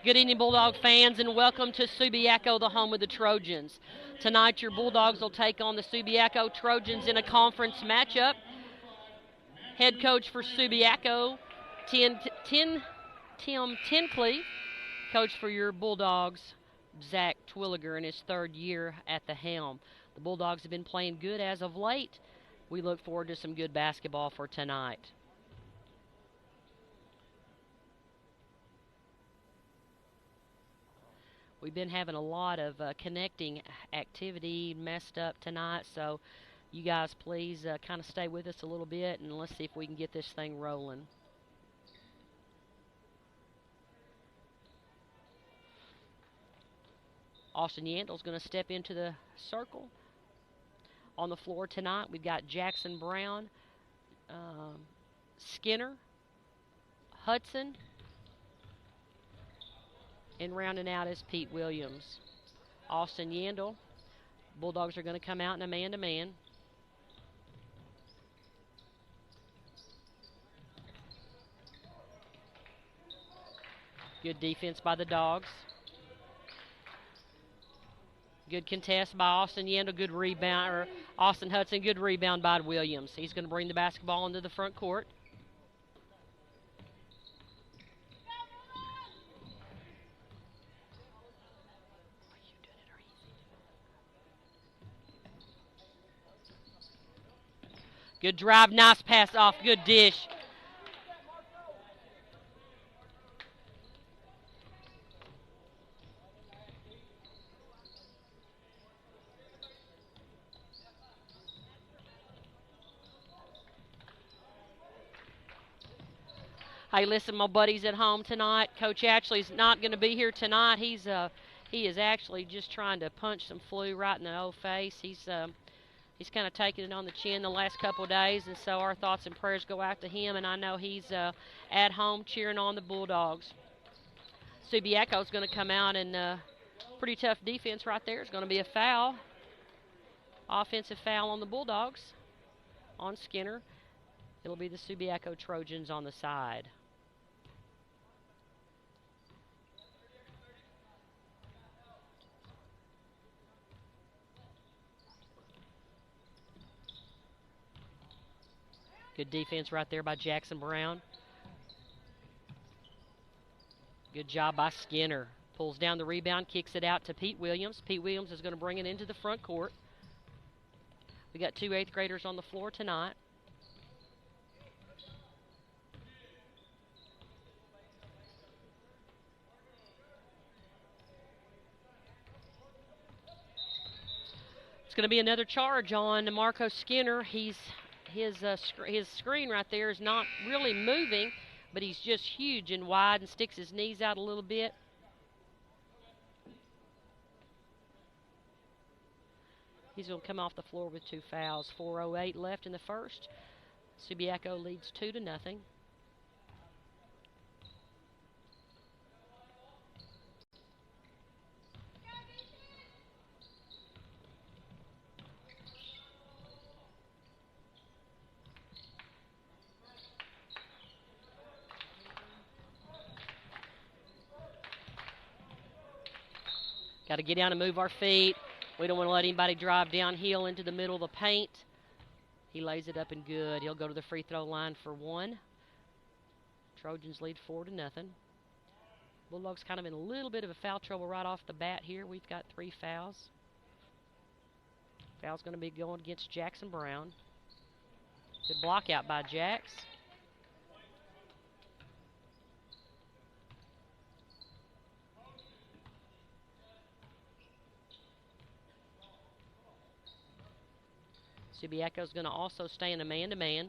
Good evening, Bulldog fans, and welcome to Subiaco, the home of the Trojans. Tonight, your Bulldogs will take on the Subiaco Trojans in a conference matchup. Head coach for Subiaco, Tim Tinkley. Coach for your Bulldogs, Zach Twilliger, in his third year at the helm. The Bulldogs have been playing good as of late. We look forward to some good basketball for tonight. We've been having a lot of connecting activity messed up tonight, so you guys please kind of stay with us a little bit, and let's see if we can get this thing rolling. Austin Yandel's going to step into the circle. On the floor tonight, we've got Jackson Brown, Skinner, Hudson, and rounding out is Pete Williams. Austin Yandel. Bulldogs are going to come out in a man-to-man. Good defense by the Dogs. Good contest by Austin Yandel. Good rebound, or Austin Hudson. Good rebound by Williams. He's going to bring the basketball into the front court. Good drive, nice pass off, good dish. Hey, listen, my buddies at home tonight. Coach Ashley's not going to be here tonight. He is actually just trying to punch some flu right in the old face. He's kind of taken it on the chin the last couple of days, and so our thoughts and prayers go out to him, and I know he's at home cheering on the Bulldogs. Subiaco's going to come out, and pretty tough defense right there. It's going to be a foul. Offensive foul on the Bulldogs, on Skinner. It'll be the Subiaco Trojans on the side. Good defense right there by Jackson Brown. Good job by Skinner. Pulls down the rebound, kicks it out to Pete Williams. Pete Williams is going to bring it into the front court. We got two 8th graders on the floor tonight. It's going to be another charge on Marco Skinner. His screen right there is not really moving, but he's just huge and wide and sticks his knees out a little bit. He's going to come off the floor with 2 fouls. 4:08 left in the first. Subiaco leads 2-0. Got to get down and move our feet. We don't want to let anybody drive downhill into the middle of the paint. He lays it up and good. He'll go to the free throw line for 1. Trojans lead 4-0. Bulldogs kind of in a little bit of a foul trouble right off the bat here. We've got 3 fouls. Foul's going to be going against Jackson Brown. Good block out by Jax. Subiaco's going to also stay in a man-to-man.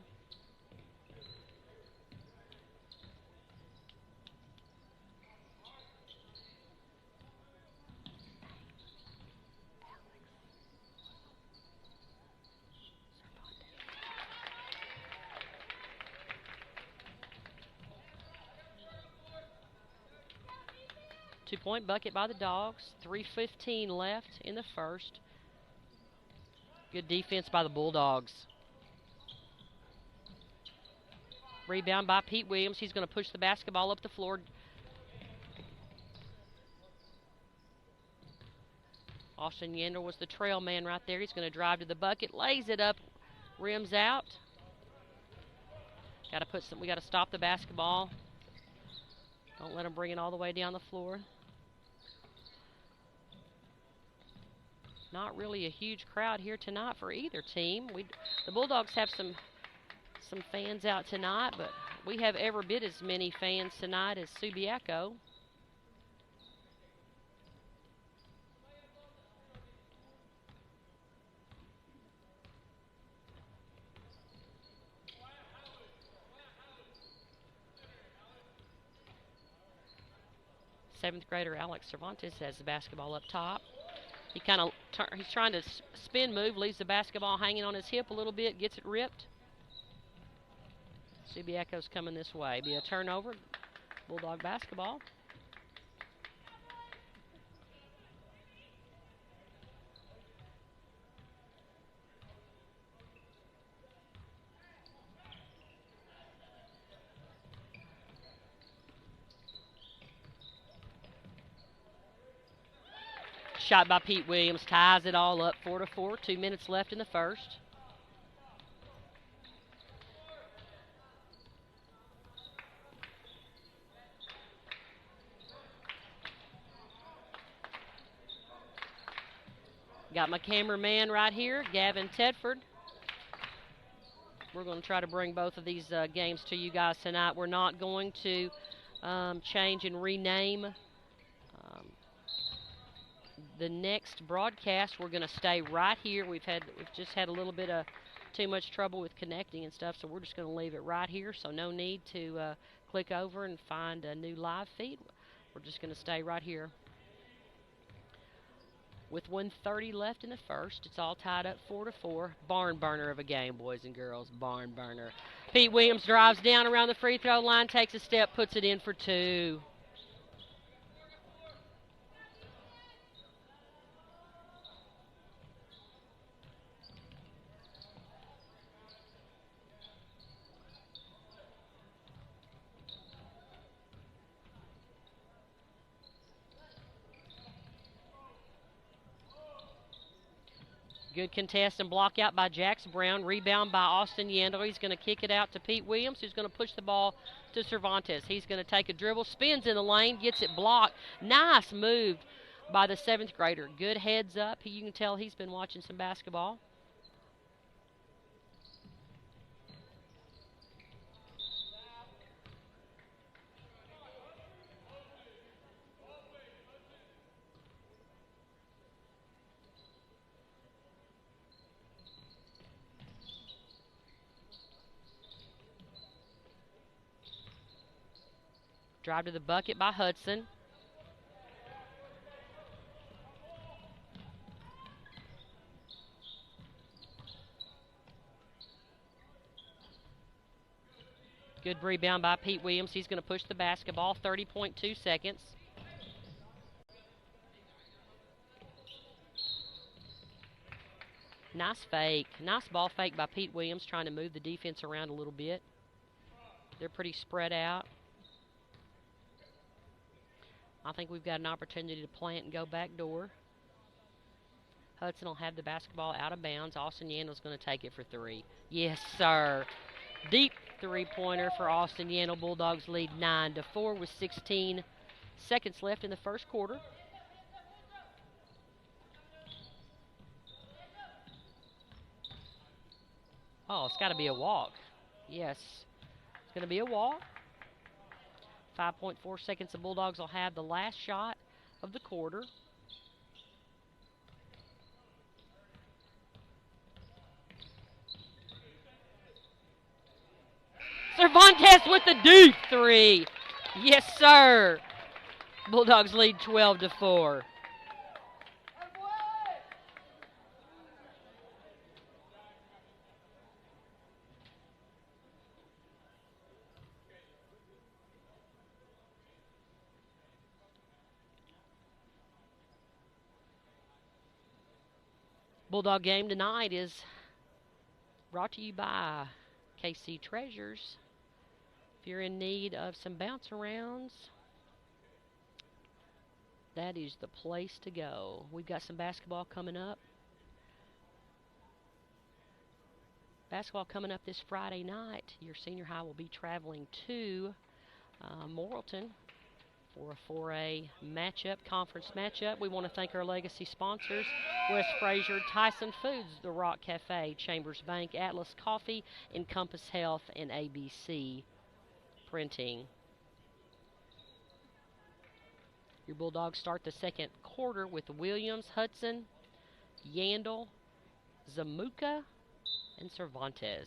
Two-point bucket by the Dogs. 3:15 left in the first. Good defense by the Bulldogs. Rebound by Pete Williams. He's going to push the basketball up the floor. Austin Yander was the trail man right there. He's going to drive to the bucket, lays it up, rims out. We got to stop the basketball. Don't let them bring it all the way down the floor. Not really a huge crowd here tonight for either team. The Bulldogs have some fans out tonight, but we have every bit as many fans tonight as Subiaco. Seventh grader Alex Cervantes has the basketball up top. He's trying to spin move, leaves the basketball hanging on his hip a little bit, gets it ripped. Subiaco's coming this way. Be a turnover. Bulldog basketball. Shot by Pete Williams, ties it all up, 4-4. 2 minutes left in the first. Got my cameraman right here, Gavin Tedford. We're going to try to bring both of these games to you guys tonight. We're not going to change and rename the next broadcast. We're going to stay right here. We've just had a little bit of too much trouble with connecting and stuff, so we're just going to leave it right here. So no need to click over and find a new live feed. We're just going to stay right here. With 1:30 left in the first, it's all tied up 4-4. Barn burner of a game, boys and girls. Barn burner. Pete Williams drives down around the free throw line, takes a step, puts it in for 2. Good contest and block out by Jax Brown. Rebound by Austin Yandel. He's going to kick it out to Pete Williams, who's going to push the ball to Cervantes. He's going to take a dribble, spins in the lane, gets it blocked. Nice move by the 7th grader. Good heads up. You can tell he's been watching some basketball. Drive to the bucket by Hudson. Good rebound by Pete Williams. He's going to push the basketball. 30.2 seconds. Nice fake. Nice ball fake by Pete Williams, trying to move the defense around a little bit. They're pretty spread out. I think we've got an opportunity to plant and go back door. Hudson will have the basketball out of bounds. Austin Yandel's going to take it for 3. Yes, sir. Deep three-pointer for Austin Yandel. Bulldogs lead 9-4 with 16 seconds left in the first quarter. Oh, it's got to be a walk. Yes, it's going to be a walk. 5.4 seconds. The Bulldogs will have the last shot of the quarter. Cervantes with the deep 3. Yes, sir. Bulldogs lead 12-4. Bulldog game tonight is brought to you by KC Treasures. If you're in need of some bounce arounds, That is the place to go. We've got some basketball coming up. Basketball coming up this Friday night. Your senior high will be traveling to Morrilton for a 4A matchup, conference matchup. We want to thank our legacy sponsors, West Fraser, Tyson Foods, The Rock Cafe, Chambers Bank, Atlas Coffee, Encompass Health, and ABC Printing. Your Bulldogs start the second quarter with Williams, Hudson, Yandel, Zamuka, and Cervantes.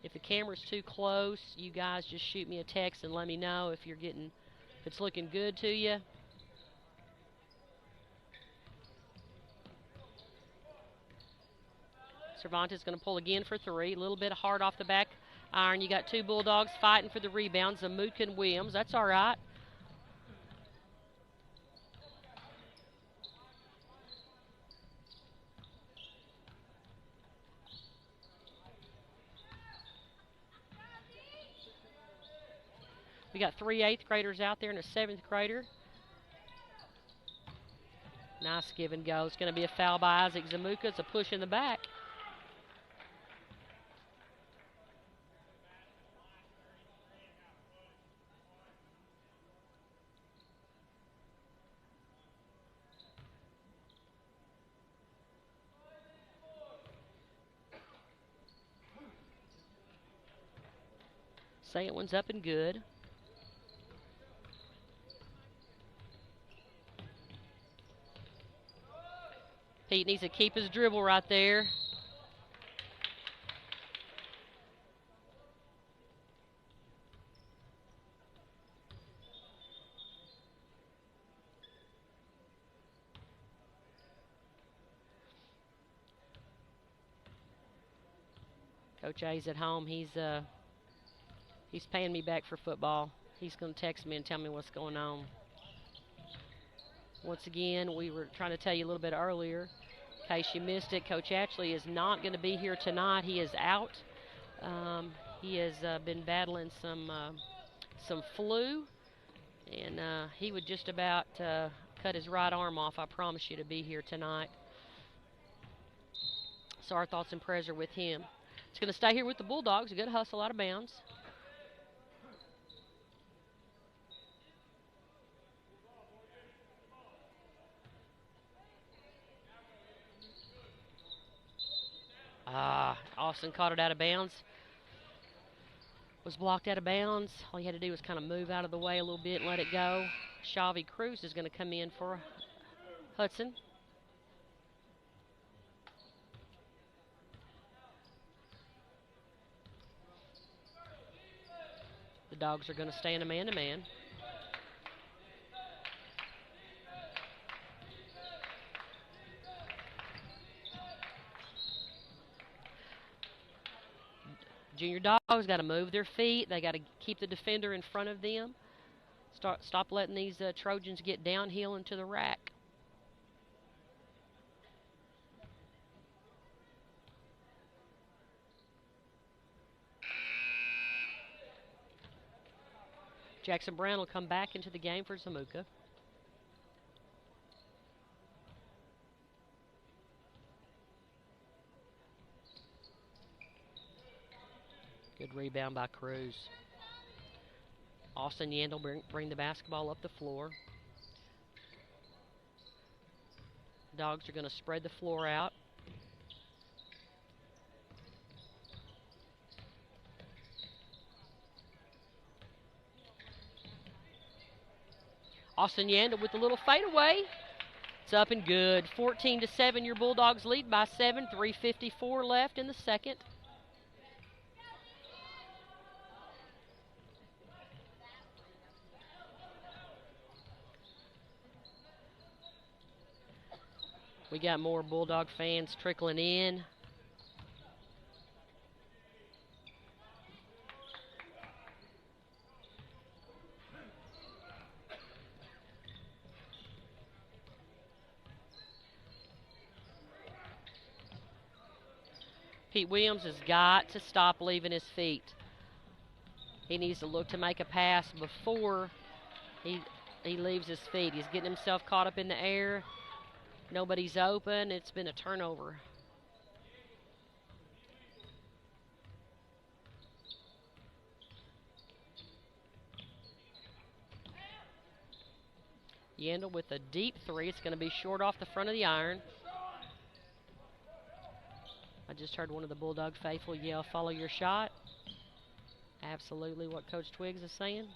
If the camera's too close, you guys just shoot me a text and let me know if it's looking good to you. Cervantes going to pull again for three. A little bit hard off the back iron. You got two Bulldogs fighting for the rebounds, Zamuka and Williams. That's all right. We got 3 8th graders out there and a 7th grader. Nice give and go. It's going to be a foul by Isaac Zamuka. It's a push in the back. Second one's up and good. Pete needs to keep his dribble right there. Coach A's at home. He's paying me back for football. He's going to text me and tell me what's going on. Once again, we were trying to tell you a little bit earlier, in case you missed it, Coach Ashley is not going to be here tonight. He is out. He has been battling some flu, and he would just about cut his right arm off, I promise you, to be here tonight. So our thoughts and prayers are with him. It's going to stay here with the Bulldogs. A good hustle out of bounds. Austin caught it out of bounds. Was blocked out of bounds. All he had to do was kind of move out of the way a little bit and let it go. Shavy Cruz is going to come in for Hudson. The Dogs are going to stay in a man-to-man. Junior Dogs got to move their feet. They got to keep the defender in front of them. Stop letting these Trojans get downhill into the rack. Jackson Brown will come back into the game for Zamuka. Good rebound by Cruz. Austin Yandel bring the basketball up the floor. Dogs are going to spread the floor out. Austin Yandel with a little fadeaway. It's up and good. 14-7, your Bulldogs lead by 7. 3:54 left in the second. We got more Bulldog fans trickling in. Pete Williams has got to stop leaving his feet. He needs to look to make a pass before he leaves his feet. He's getting himself caught up in the air. Nobody's open. It's been a turnover. Yandel with a deep three. It's going to be short off the front of the iron. I just heard one of the Bulldog faithful yell, "Follow your shot." Absolutely what Coach Twiggs is saying.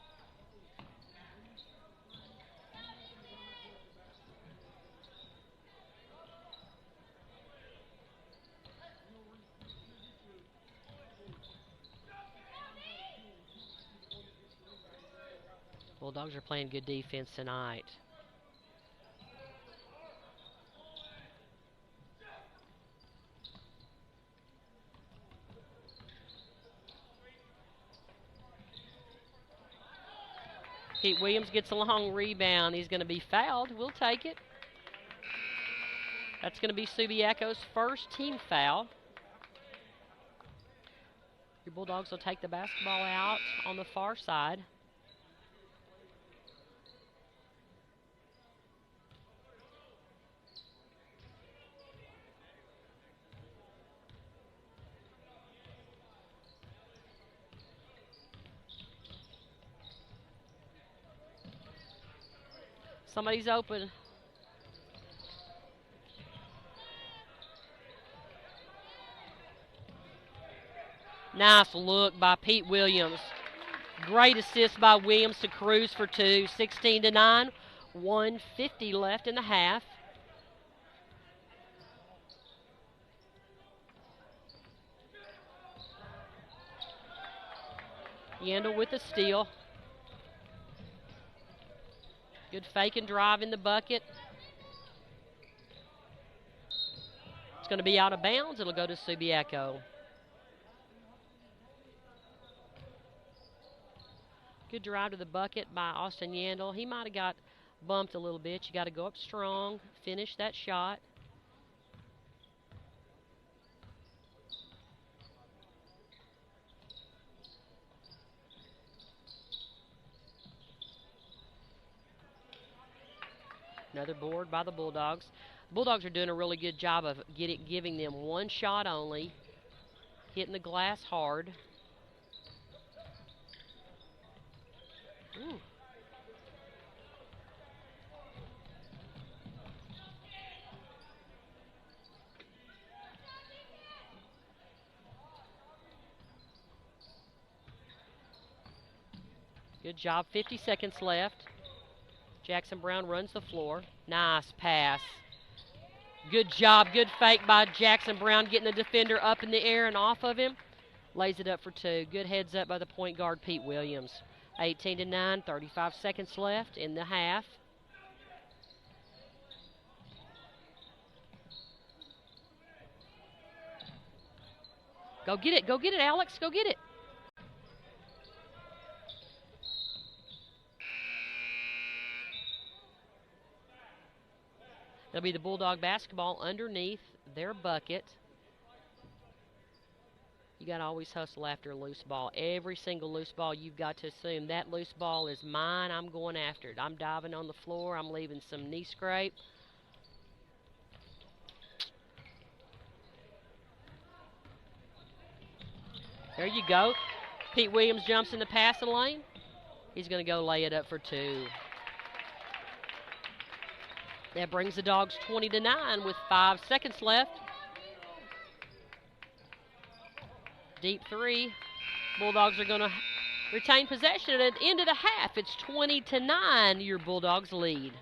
Bulldogs are playing good defense tonight. Pete Williams gets a long rebound. He's going to be fouled. We'll take it. That's going to be Subiaco's first team foul. Your Bulldogs will take the basketball out on the far side. Somebody's open. Nice look by Pete Williams. Great assist by Williams to Cruz for two. 16-9. 1:50 left in the half. Yandel with the steal. Good fake and drive in the bucket. It's going to be out of bounds. It'll go to Subiaco. Good drive to the bucket by Austin Yandel. He might have got bumped a little bit. You got to go up strong, finish that shot. Another board by the Bulldogs. Bulldogs are doing a really good job of giving them one shot only, hitting the glass hard. Ooh. Good job. 50 seconds left. Jackson Brown runs the floor. Nice pass. Good job. Good fake by Jackson Brown, getting the defender up in the air and off of him. Lays it up for two. Good heads up by the point guard, Pete Williams. 18-9, 35 seconds left in the half. Go get it. Go get it, Alex. Go get it. That'll be the Bulldog basketball underneath their bucket. You got to always hustle after a loose ball. Every single loose ball, you've got to assume that loose ball is mine. I'm going after it. I'm diving on the floor. I'm leaving some knee scrape. There you go. Pete Williams jumps in the passing lane. He's going to go lay it up for two. That brings the Dogs 20-9 with 5 seconds left. Deep three. Bulldogs are going to retain possession at the end of the half. It's 20-9, your Bulldogs lead.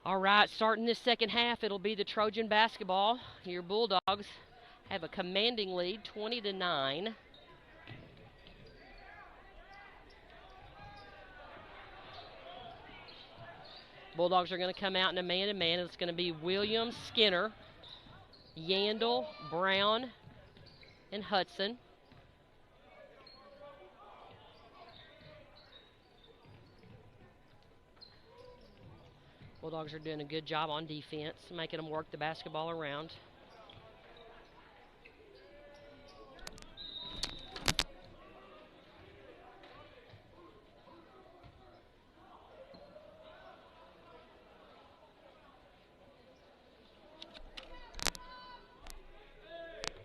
All right, starting this second half, it'll be the Trojan basketball. Your Bulldogs have a commanding lead, 20-9. Bulldogs are going to come out in a man-to-man. It's going to be Williams, Skinner, Yandel, Brown, and Hudson. Bulldogs are doing a good job on defense, making them work the basketball around.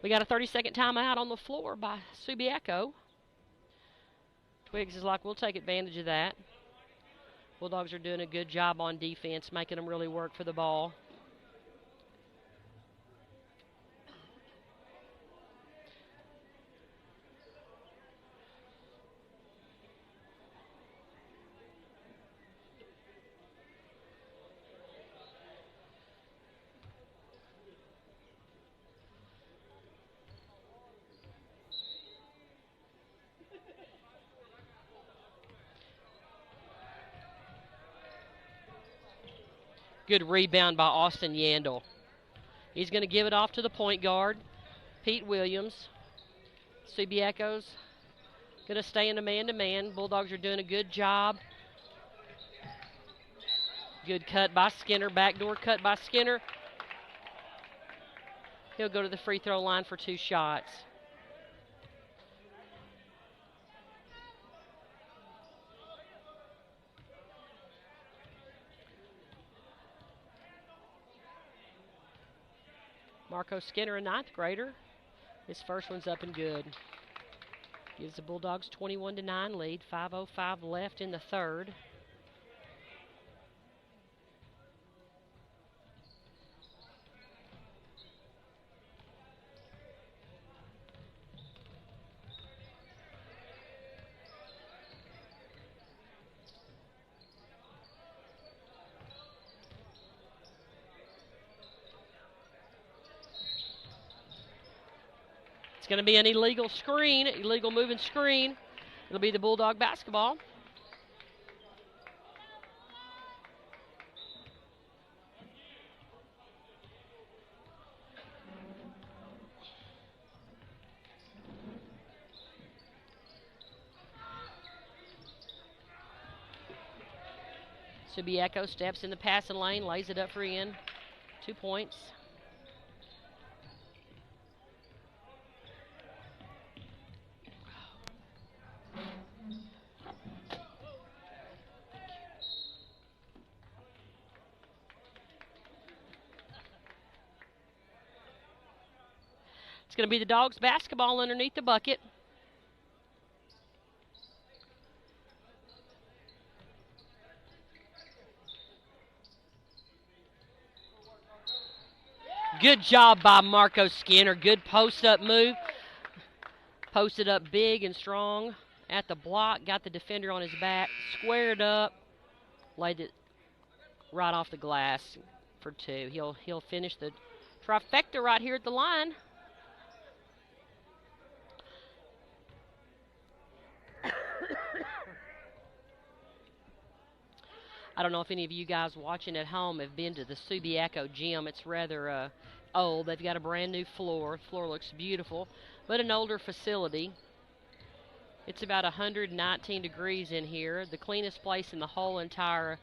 We got a 30-second timeout on the floor by Subiaco. Twiggs is like, we'll take advantage of that. Bulldogs are doing a good job on defense, making them really work for the ball. Good rebound by Austin Yandel. He's going to give it off to the point guard, Pete Williams. Subiaco's going to stay in a man-to-man. Bulldogs are doing a good job. Good cut by Skinner. Backdoor cut by Skinner. He'll go to the free throw line for 2 shots. Marco Skinner, a 9th grader. His first one's up and good. Gives the Bulldogs 21-9 lead. 5:05 left in the third. It's going to be an illegal screen, illegal moving screen. It'll be the Bulldog basketball. Subiaco steps in the passing lane, lays it up for Ian. 2 points. It's going to be the Dogs basketball underneath the bucket. Good job by Marco Skinner. Good post-up move. Posted up big and strong at the block. Got the defender on his back. Squared up. Laid it right off the glass for 2. He'll finish the trifecta right here at the line. I don't know if any of you guys watching at home have been to the Subiaco gym. It's rather old. They've got a brand new floor. The floor looks beautiful, but an older facility. It's about 119 degrees in here. The cleanest place in the whole entire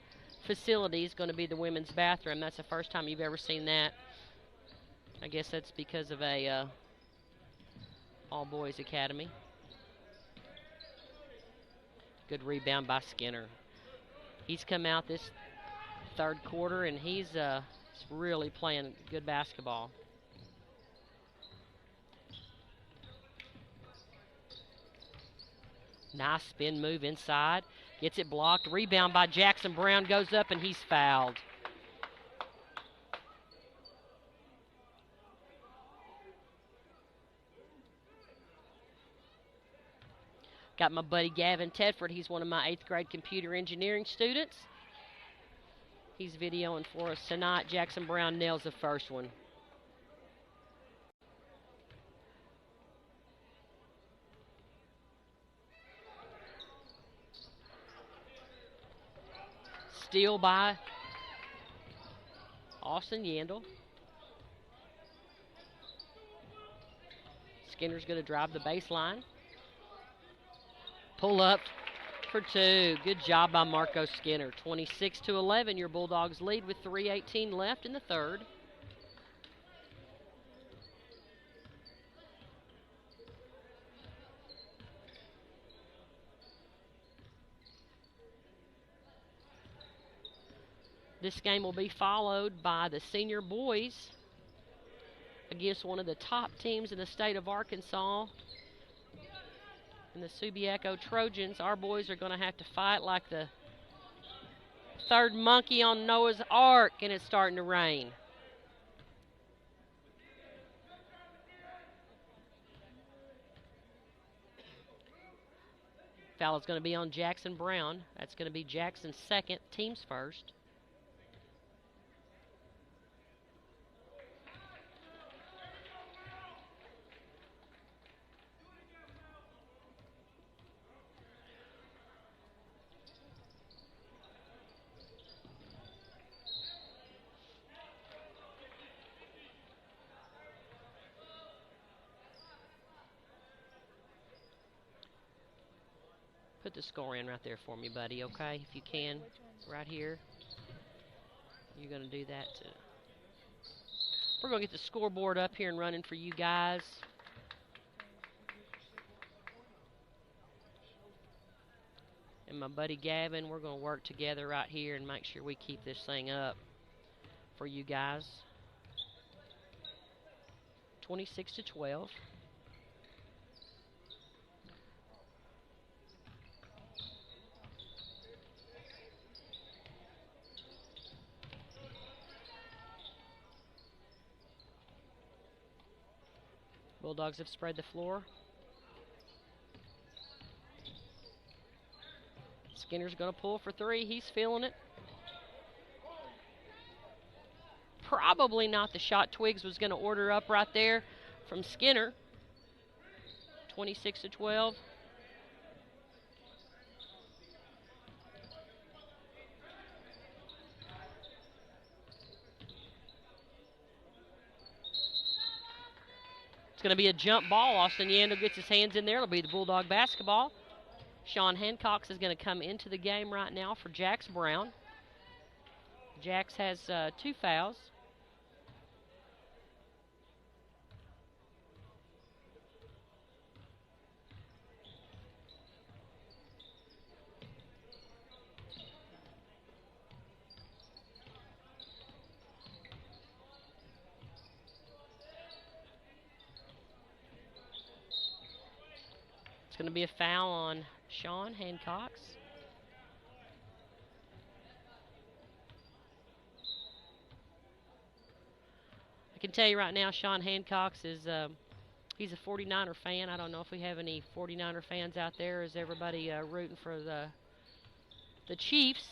facility is going to be the women's bathroom. That's the first time you've ever seen that. I guess that's because of a all-boys academy. Good rebound by Skinner. He's come out this third quarter, and he's really playing good basketball. Nice spin move inside. Gets it blocked. Rebound by Jackson Brown. Goes up, and he's fouled. Got my buddy Gavin Tedford. He's one of my 8th grade computer engineering students. He's videoing for us tonight. Jackson Brown nails the first one. Steal by Austin Yandel. Skinner's going to drive the baseline. Pull up for two. Good job by Marco Skinner. 26-11, your Bulldogs lead with 3:18 left in the third. This game will be followed by the senior boys against one of the top teams in the state of Arkansas. And the Subiaco Trojans. Our boys are going to have to fight like the third monkey on Noah's Ark, and it's starting to rain. Foul is going to be on Jackson Brown. That's going to be Jackson's second, team's first. Put the score in right there for me, buddy, okay? If you can, right here. You're going to do that too. We're going to get the scoreboard up here and running for you guys. And my buddy Gavin, we're going to work together right here and make sure we keep this thing up for you guys. 26-12. Bulldogs have spread the floor. Skinner's going to pull for three. He's feeling it. Probably not the shot Twiggs was going to order up right there from Skinner. 26-12. It's going to be a jump ball. Austin Yandel gets his hands in there. It'll be the Bulldog basketball. Sean Hancock is going to come into the game right now for Jax Brown. Jax has 2 fouls. It's going to be a foul on Sean Hancock. I can tell you right now, Sean Hancock is he's a 49er fan. I don't know if we have any 49er fans out there. Is everybody rooting for the Chiefs?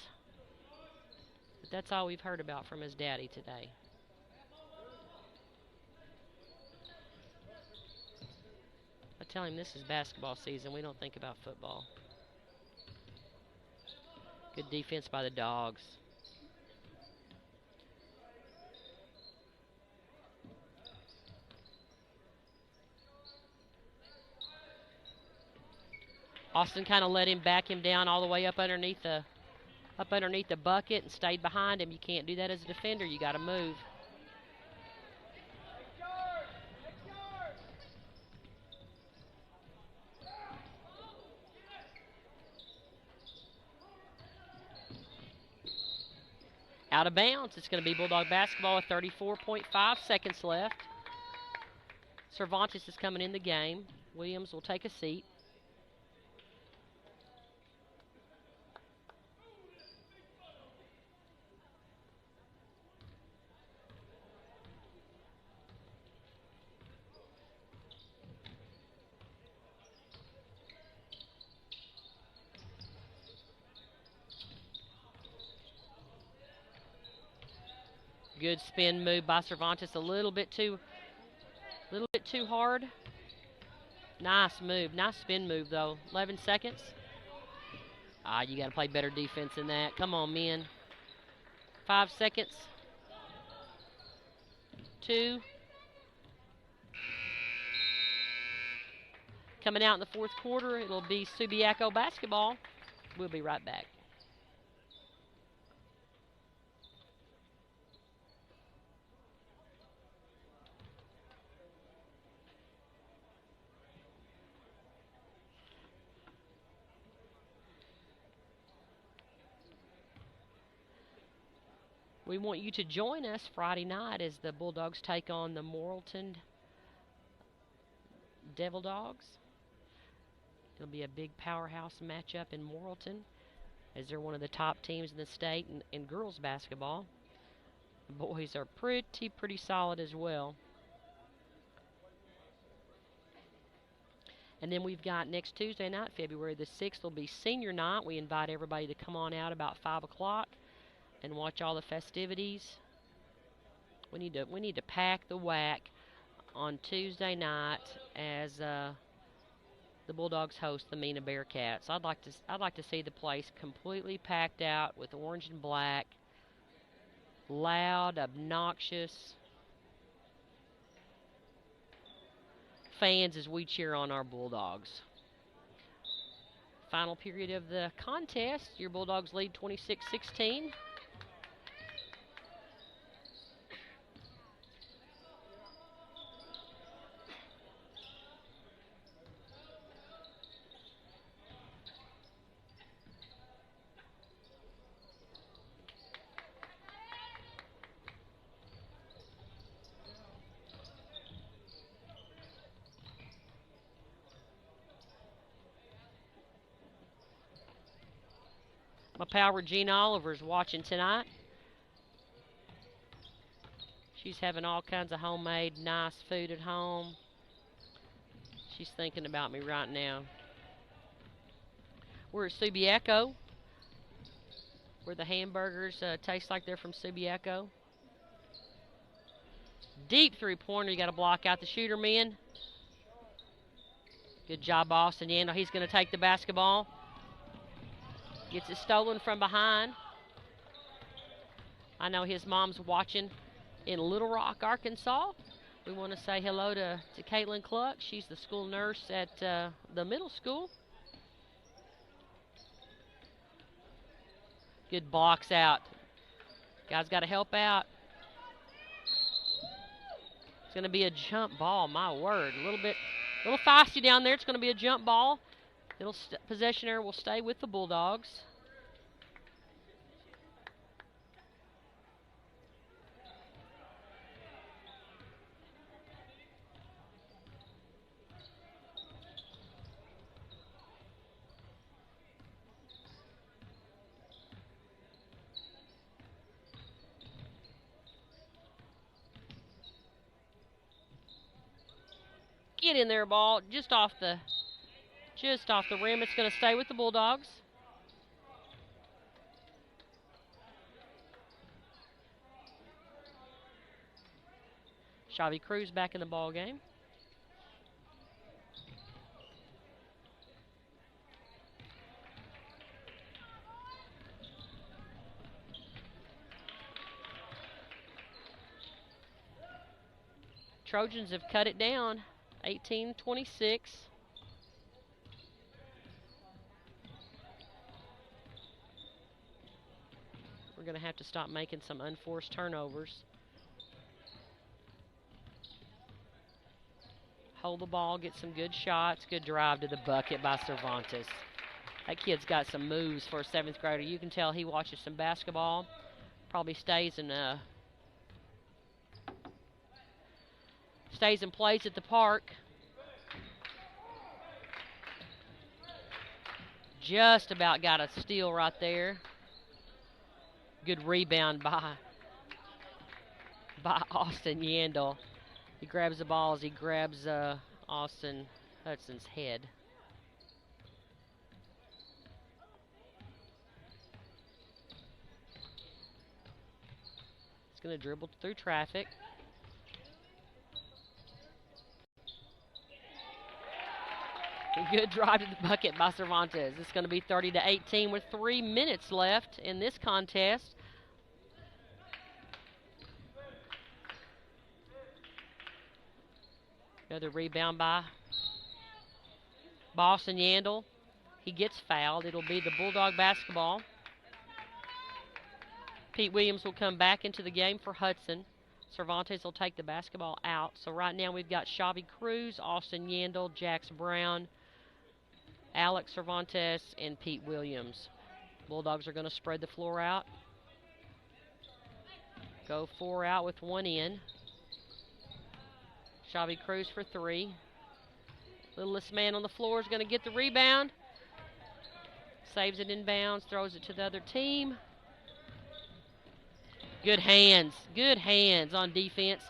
But that's all we've heard about from his daddy today. I tell him this is basketball season. We don't think about football. Good defense by the Dogs. Austin kind of let him back him down all the way up underneath the bucket and stayed behind him. You can't do that as a defender. You got to move. Out of bounds. It's going to be Bulldog basketball with 34.5 seconds left. Cervantes is coming in the game. Williams will take a seat. Good spin move by Cervantes. A little bit too hard. Nice move. Nice spin move, though. 11 seconds. You got to play better defense than that. Come on, men. 5 seconds. 2. Coming out in the fourth quarter, it'll be Subiaco basketball. We'll be right back. We want you to join us Friday night as the Bulldogs take on the Morrilton Devil Dogs. It'll be a big powerhouse matchup in Morrilton, as they're one of the top teams in the state in girls basketball. The boys are pretty solid as well. And then we've got next Tuesday night, February the 6th, will be senior night. We invite everybody to come on out about 5 o'clock and watch all the festivities. We need to pack the WAC on Tuesday night as the Bulldogs host the Mena Bearcats. I'd like to see the place completely packed out with orange and black, loud, obnoxious fans as we cheer on our Bulldogs. Final period of the contest. Your Bulldogs lead 26-16. My pal Regina Oliver's watching tonight. She's having all kinds of homemade nice food at home. She's thinking about me right now. We're at Subiaco, where the hamburgers taste like they're from Subiaco. Deep three-pointer. You got to block out the shooter, men. Good job, Austin Yandel. He's going to take the basketball. Gets it stolen from behind. I know his mom's watching in Little Rock, Arkansas. We want to say hello to Caitlin Cluck. She's the school nurse at the middle school. Good blocks out. Guys got to help out. It's going to be a jump ball, my word. A little feisty down there. It's going to be a jump ball. Possession error will stay with the Bulldogs. Get in there, ball. Just off the rim. It's going to stay with the Bulldogs. Shavy Cruz back in the ball game. Trojans have cut it down, 18-26. We're going to have to stop making some unforced turnovers. Hold the ball, get some good shots. Good drive to the bucket by Cervantes. That kid's got some moves for a 7th grader. You can tell he watches some basketball. Probably stays and plays at the park. Just about got a steal right there. Good rebound by Austin Yandel. He grabs the ball as he grabs Austin Hudson's head. It's going to dribble through traffic. A good drive to the bucket by Cervantes. It's going to be 30-18 with 3 minutes left in this contest. Another rebound by Boston Yandel. He gets fouled. It'll be the Bulldog basketball. Pete Williams will come back into the game for Hudson. Cervantes will take the basketball out. So right now we've got Shavy Cruz, Austin Yandel, Jax Brown, Alex Cervantes, and Pete Williams. Bulldogs are going to spread the floor out. Go 4 out with 1 in. Shavy Cruz for 3. Littlest man on the floor is going to get the rebound. Saves it in bounds, throws it to the other team. Good hands on defense.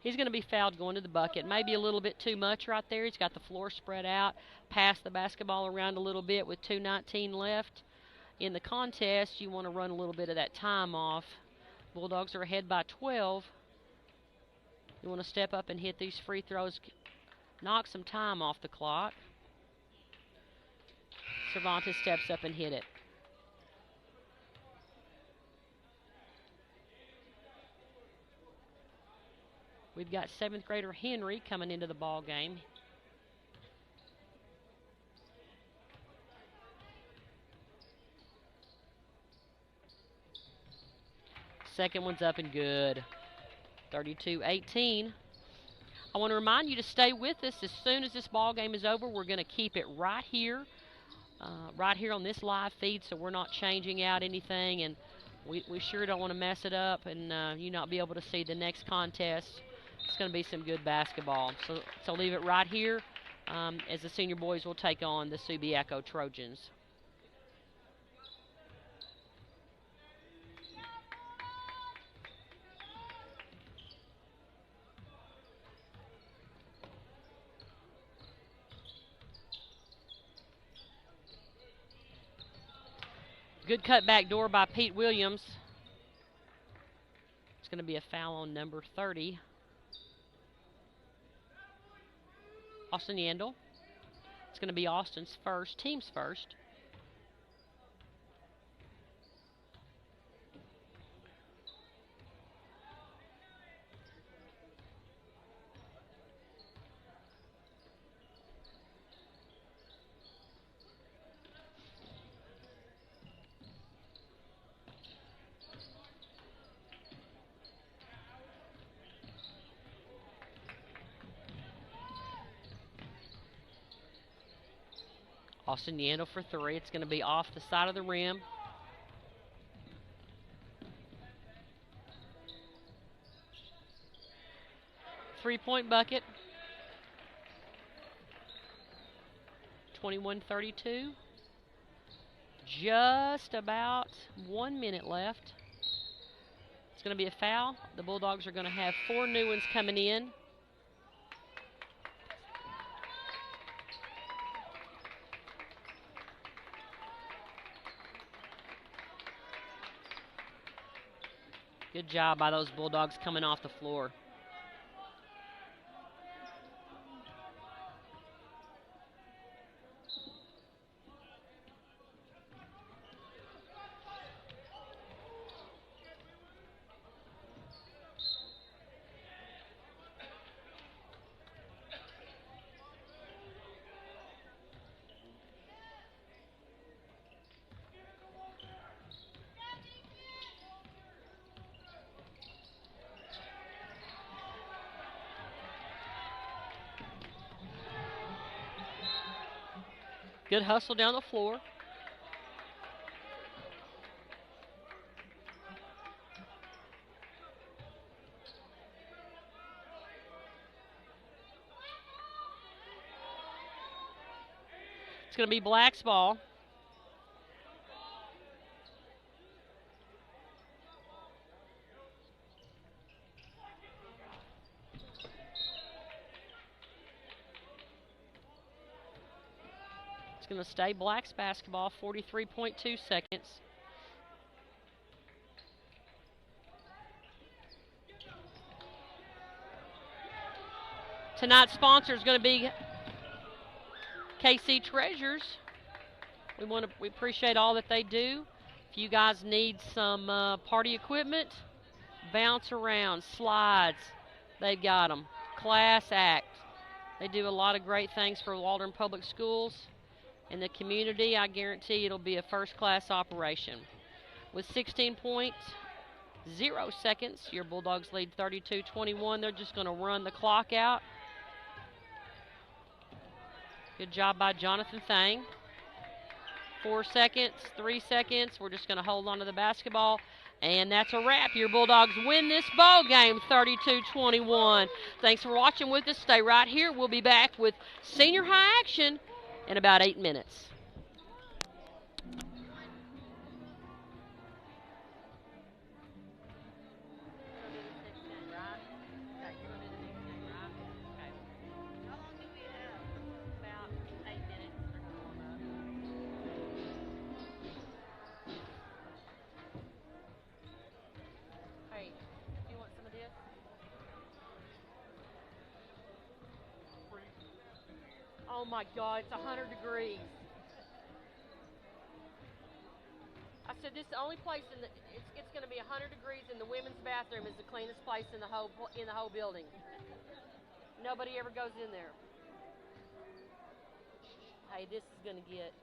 He's going to be fouled going to the bucket. Maybe a little bit too much right there. He's got the floor spread out, passed the basketball around a little bit with 2:19 left. In the contest, you want to run a little bit of that time off. Bulldogs are ahead by 12. You want to step up and hit these free throws, knock some time off the clock. Cervantes steps up and hit it. We've got 7th grader Henry coming into the ball game. Second one's up and good. 32-18. I want to remind you to stay with us. As soon as this ball game is over, we're going to keep it right here on this live feed, so we're not changing out anything, and we sure don't want to mess it up and you not be able to see the next contest. It's going to be some good basketball. So leave it right here as the senior boys will take on the Subiaco Trojans. Good cut back door by Pete Williams. It's going to be a foul on number 30. Austin Yandel. It's going to be Austin's first, team's first. Austin Yandel for 3. It's going to be off the side of the rim. Three-point bucket. 21-32. Just about 1 minute left. It's going to be a foul. The Bulldogs are going to have 4 new ones coming in. Good job by those Bulldogs coming off the floor. Good hustle down the floor. It's going to be Black's ball. going to stay Blacks basketball, 43.2 seconds. Tonight's sponsor is going to be KC Treasures. We appreciate all that they do. If you guys need some party equipment, bounce around, slides, they've got them. Class act. They do a lot of great things for Waldron Public Schools and the community. I guarantee it'll be a first-class operation. With 16.0 seconds, your Bulldogs lead 32-21. They're just going to run the clock out. Good job by Jonathan Thang. 4 seconds, 3 seconds. We're just going to hold on to the basketball. And that's a wrap. Your Bulldogs win this ball game 32-21. Thanks for watching with us. Stay right here. We'll be back with senior high action in about 8 minutes. Oh my God, it's 100 degrees. I said this is the only place it's going to be 100 degrees, and the women's bathroom is the cleanest place in the whole building. Nobody ever goes in there. Hey, this is going to get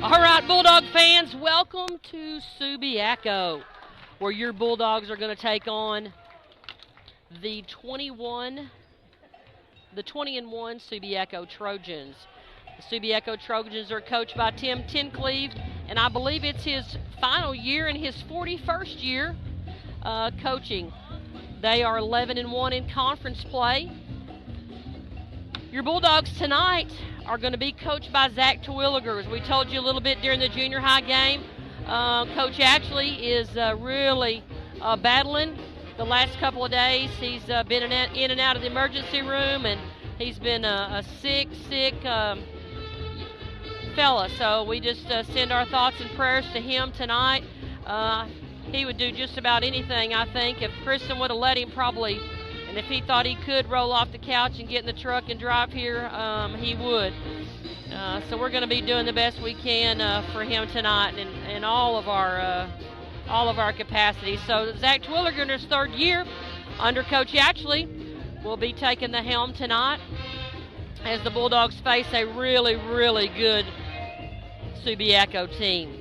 All right, Bulldog fans, welcome to Subiaco, where your Bulldogs are going to take on the 20-1 Subiaco Trojans. The Subiaco Trojans are coached by Tim Tincleve, and I believe it's his final year and his 41st year coaching. They are 11-1 in conference play. Your Bulldogs tonight are going to be coached by Zach Terwilliger. As we told you a little bit during the junior high game, Coach Ashley is really battling the last couple of days. He's been in and out of the emergency room, and he's been a sick fella. So we just send our thoughts and prayers to him tonight. He would do just about anything, I think. If Kristen would have let him, probably. And if he thought he could roll off the couch and get in the truck and drive here, he would. So we're going to be doing the best we can for him tonight in all of our capacities. So Zach Terwilliger in his third year under Coach Ashley will be taking the helm tonight as the Bulldogs face a really, really good Subiaco team.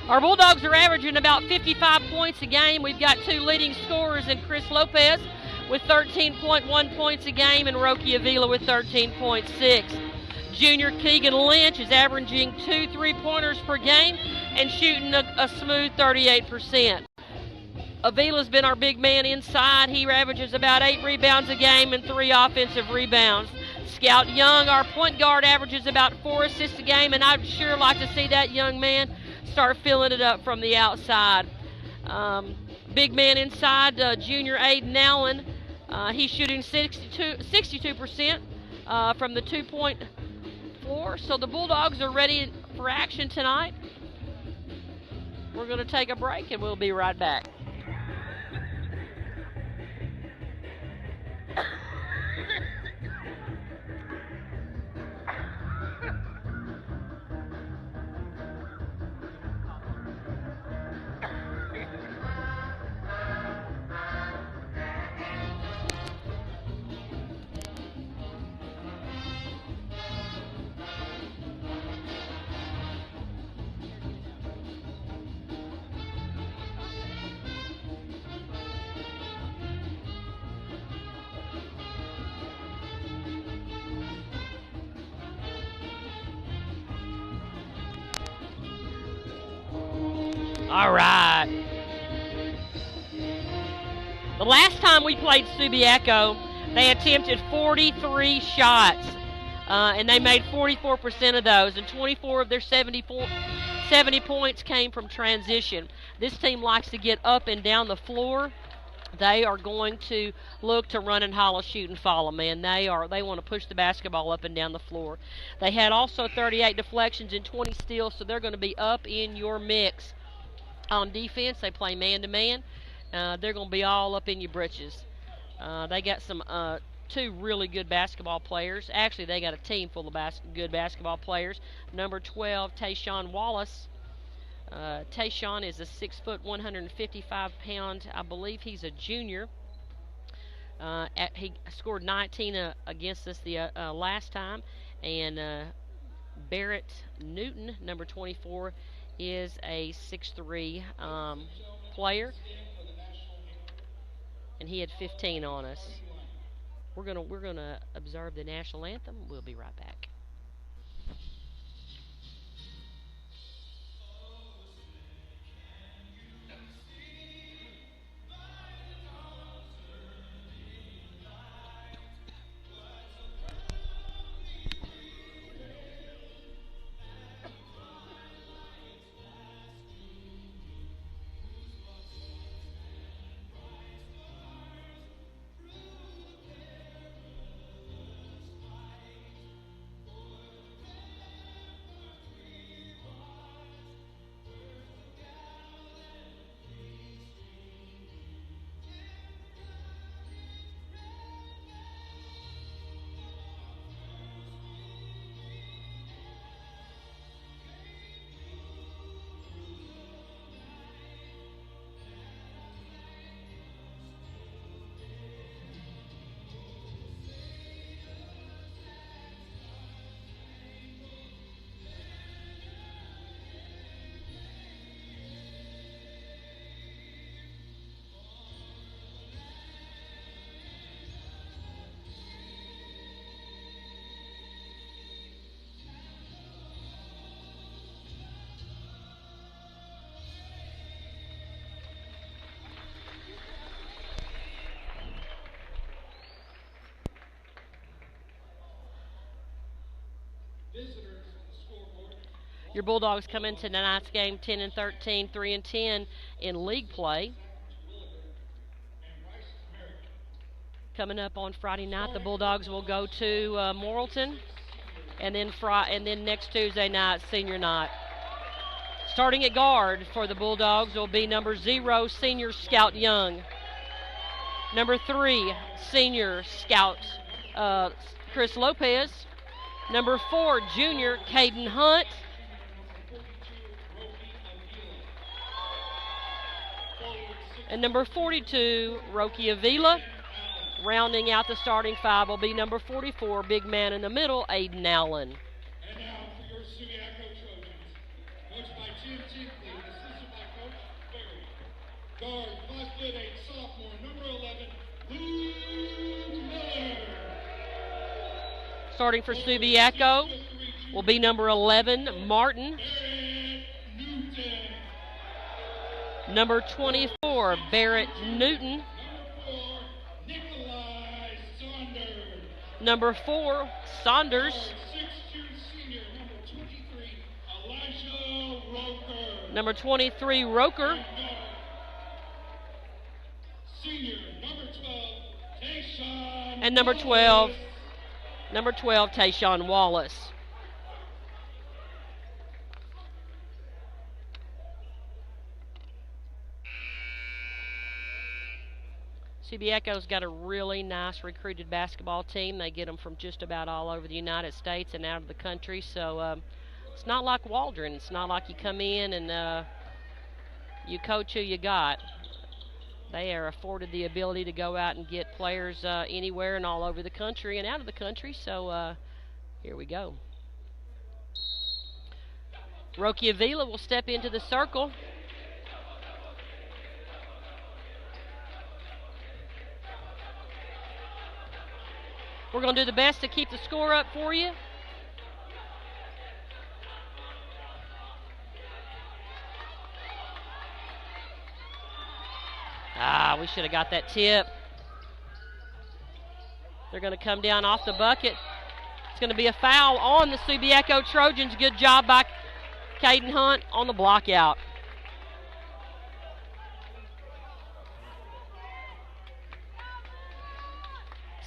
Our Bulldogs are averaging about 55 points a game. We've got two leading scorers in Chris Lopez with 13.1 points a game and Rocky Avila with 13.6. Junior Keegan Lynch is averaging 2 3-pointers per game and shooting a smooth 38%. Avila's been our big man inside. He averages about 8 rebounds a game and 3 offensive rebounds. Scout Young, our point guard, averages about 4 assists a game, and I'd sure like to see that young man start filling it up from the outside. Big man inside, junior Aiden Allen. He's shooting 62% from the 2-point floor. So the Bulldogs are ready for action tonight. We're going to take a break, and we'll be right back. All right. The last time we played Subiaco, they attempted 43 shots, and they made 44% of those, and 24 of their 70 points came from transition. This team likes to get up and down the floor. They are going to look to run and hollow, shoot and follow, man. They want to push the basketball up and down the floor. They had also 38 deflections and 20 steals, so they're going to be up in your mix. On defense, they play man-to-man. They're going to be all up in your britches. They got some 2 really good basketball players. Actually, they got a team full of good basketball players. Number 12, Tayshawn Wallace. Tayshawn is a 6 foot, 155-pound. I believe he's a junior. He scored 19 against us the last time. And Barrett Newton, number 24, is a 6'3" player, and he had 15 on us. We're gonna observe the national anthem. We'll be right back. Your Bulldogs come into tonight's game 10-13, 3-10 in league play. Coming up on Friday night, the Bulldogs will go to Morrilton, and then next Tuesday night, senior night. Starting at guard for the Bulldogs will be number 0, senior Scout Young. Number 3, senior Scout Chris Lopez. Number 4, junior Caden Hunt. And number 42, Roki Avila. Rounding out the starting 5 will be number 44, big man in the middle, Aiden Allen. And now for your Subiaco Trojans, coached by Jim Tinkley, assisted by Coach Berry. Guard, 5'8", sophomore, number 11, Luke Miller. Starting for Subiaco will be number 11, Martin. Number 24, Barrett Newton. Number 4, Saunders. Number 23, Roker. And number 12, Tayshawn Wallace. Subiaco's got a really nice recruited basketball team. They get them from just about all over the United States and out of the country. So it's not like Waldron. It's not like you come in and you coach who you got. They are afforded the ability to go out and get players anywhere and all over the country and out of the country. So here we go. Roki Avila will step into the circle. We're going to do the best to keep the score up for you. We should have got that tip. They're going to come down off the bucket. It's going to be a foul on the Subiaco Trojans. Good job by Caden Hunt on the block out.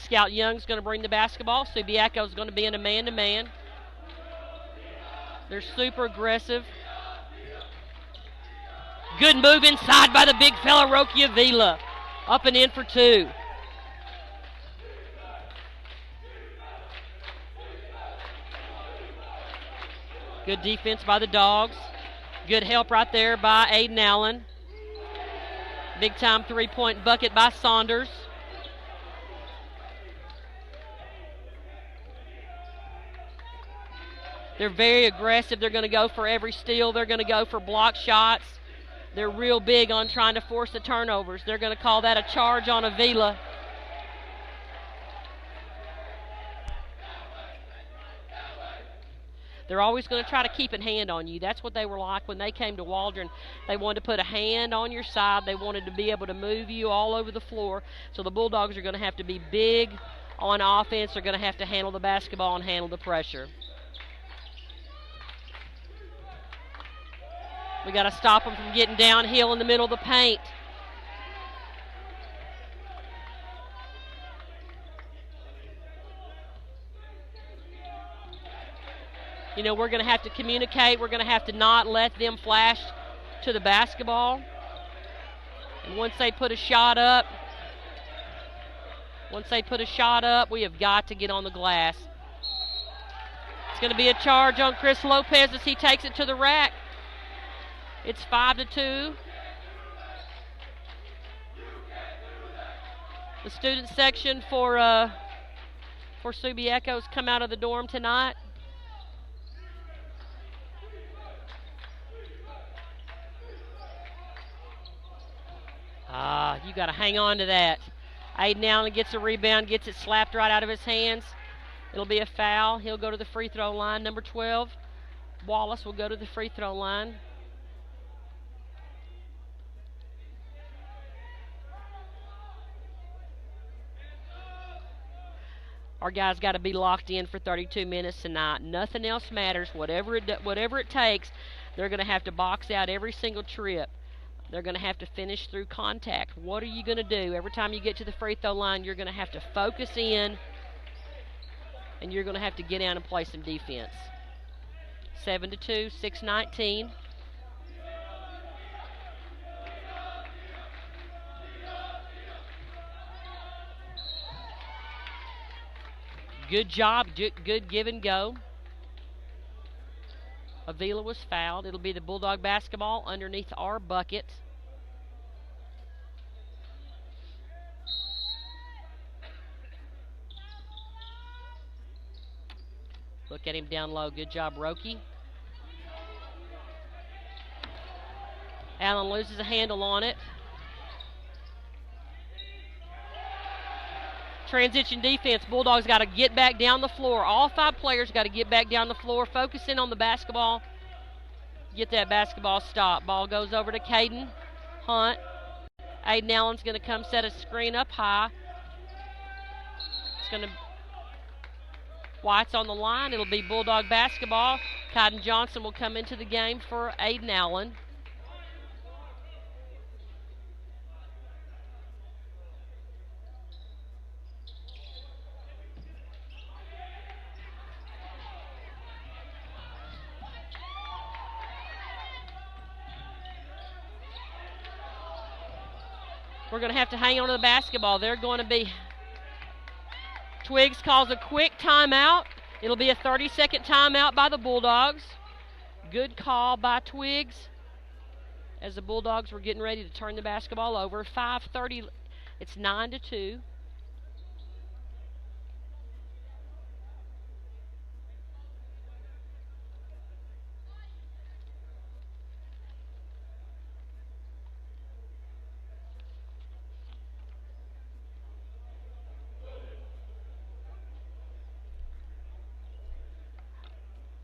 Scout Young's going to bring the basketball. Subiaco's going to be in a man-to-man. They're super aggressive. Good move inside by the big fella, Roki Avila. Up and in for 2. Good defense by the Dogs. Good help right there by Aiden Allen. Big-time three-point bucket by Saunders. They're very aggressive. They're going to go for every steal. They're going to go for block shots. They're real big on trying to force the turnovers. They're going to call that a charge on Avila. They're always going to try to keep a hand on you. That's what they were like when they came to Waldron. They wanted to put a hand on your side. They wanted to be able to move you all over the floor. So the Bulldogs are going to have to be big on offense. They're going to have to handle the basketball and handle the pressure. We got to stop them from getting downhill in the middle of the paint. You know, we're going to have to communicate. We're going to have to not let them flash to the basketball. And once they put a shot up, we have got to get on the glass. It's going to be a charge on Chris Lopez as he takes it to the rack. It's 5-2. The student section for Subiaco's come out of the dorm tonight. You got to hang on to that. Aiden Allen gets a rebound, gets it slapped right out of his hands. It'll be a foul. He'll go to the free throw line. Number 12, Wallace will go to the free throw line. Our guys got to be locked in for 32 minutes tonight. Nothing else matters. Whatever it takes, they're going to have to box out every single trip. They're going to have to finish through contact. What are you going to do? Every time you get to the free throw line, you're going to have to focus in, and you're going to have to get down and play some defense. 7-2, 6-19. Good job, good give and go. Avila was fouled. It'll be the Bulldog basketball underneath our bucket. Look at him down low. Good job, Roki. Allen loses a handle on it. Transition defense. Bulldogs got to get back down the floor. All 5 players got to get back down the floor. Focus in on the basketball. Get that basketball stopped. Ball goes over to Caden Hunt. Aiden Allen's going to come set a screen up high. It's going to... White's on the line. It'll be Bulldog basketball. Caden Johnson will come into the game for Aiden Allen. We're going to have to hang on to the basketball. They're going to be... Twiggs calls a quick timeout. It'll be a 30-second timeout by the Bulldogs. Good call by Twiggs as the Bulldogs were getting ready to turn the basketball over. 5:30. It's 9-2.